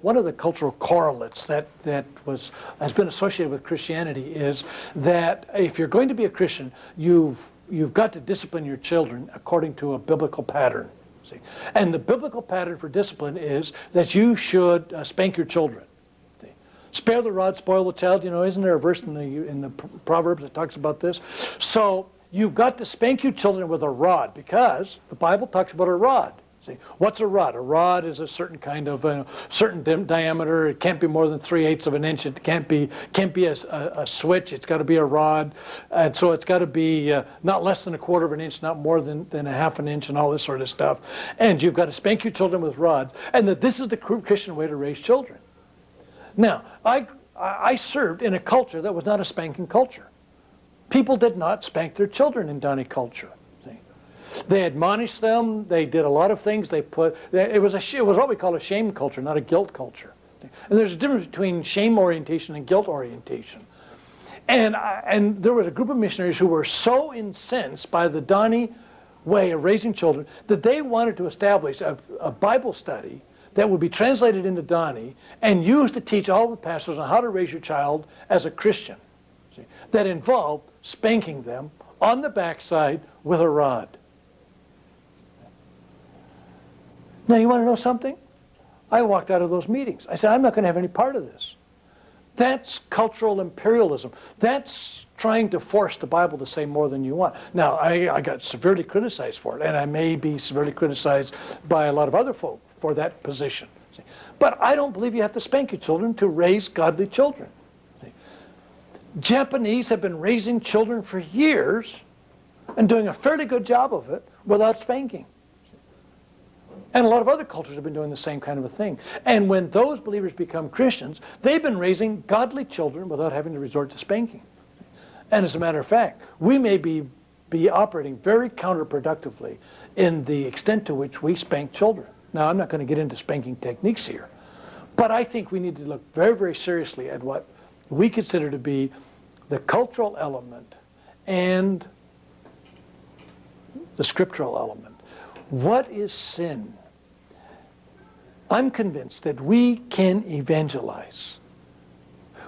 correlates that has been associated with Christianity is that if you're going to be a Christian, you've got to discipline your children according to a biblical pattern. See? And the biblical pattern for discipline is that you should spank your children. See? Spare the rod, spoil the child. You know, isn't there a verse in the Proverbs that talks about this? So you've got to spank your children with a rod because the Bible talks about a rod. See, what's a rod? A rod is a certain kind of certain diameter. It can't be more than 3/8 of an inch. It can't be a switch. It's got to be a rod, and so it's got to be not less than 1/4 of an inch, not more than 1/2 an inch, and all this sort of stuff. And you've got to spank your children with rods, and that this is the Christian way to raise children. Now, I served in a culture that was not a spanking culture. People did not spank their children in Donny culture. They admonished them. They did a lot of things. It was what we call a shame culture, not a guilt culture. And there's a difference between shame orientation and guilt orientation. And there was a group of missionaries who were so incensed by the Donny way of raising children that they wanted to establish a Bible study that would be translated into Donny and used to teach all the pastors on how to raise your child as a Christian. see, that involved spanking them on the backside with a rod. Now, you want to know something? I walked out of those meetings. I said, I'm not going to have any part of this. That's cultural imperialism. That's trying to force the Bible to say more than you want. Now, I got severely criticized for it, and I may be severely criticized by a lot of other folk for that position. See? But I don't believe you have to spank your children to raise godly children. See? Japanese have been raising children for years and doing a fairly good job of it without spanking. And a lot of other cultures have been doing the same kind of a thing. And when those believers become Christians, they've been raising godly children without having to resort to spanking. And as a matter of fact, we may be operating very counterproductively in the extent to which we spank children. Now, I'm not going to get into spanking techniques here, but I think we need to look very, very seriously at what we consider to be the cultural element and the scriptural element. What is sin? I'm convinced that we can evangelize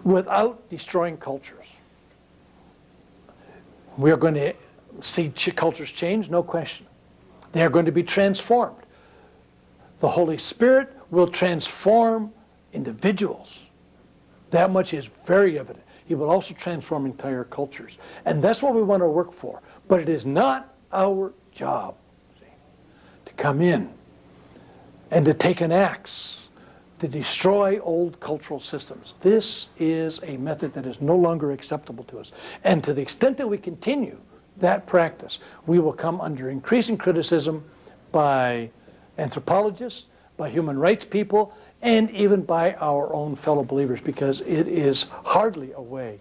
without destroying cultures. We are going to see cultures change, no question. They are going to be transformed. The Holy Spirit will transform individuals. That much is very evident. He will also transform entire cultures. And that's what we want to work for. But it is not our job to come in and to take an axe to destroy old cultural systems. This is a method that is no longer acceptable to us. And to the extent that we continue that practice, we will come under increasing criticism by anthropologists, by human rights people, and even by our own fellow believers, because it is hardly a way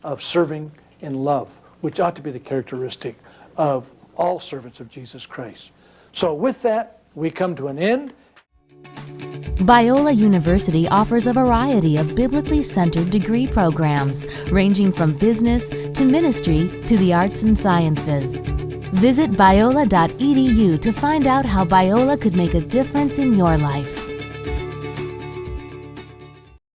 of serving in love, which ought to be the characteristic of all servants of Jesus Christ. So with that, we come to an end. Biola University offers a variety of biblically centered degree programs, ranging from business to ministry to the arts and sciences. Visit biola.edu to find out how Biola could make a difference in your life.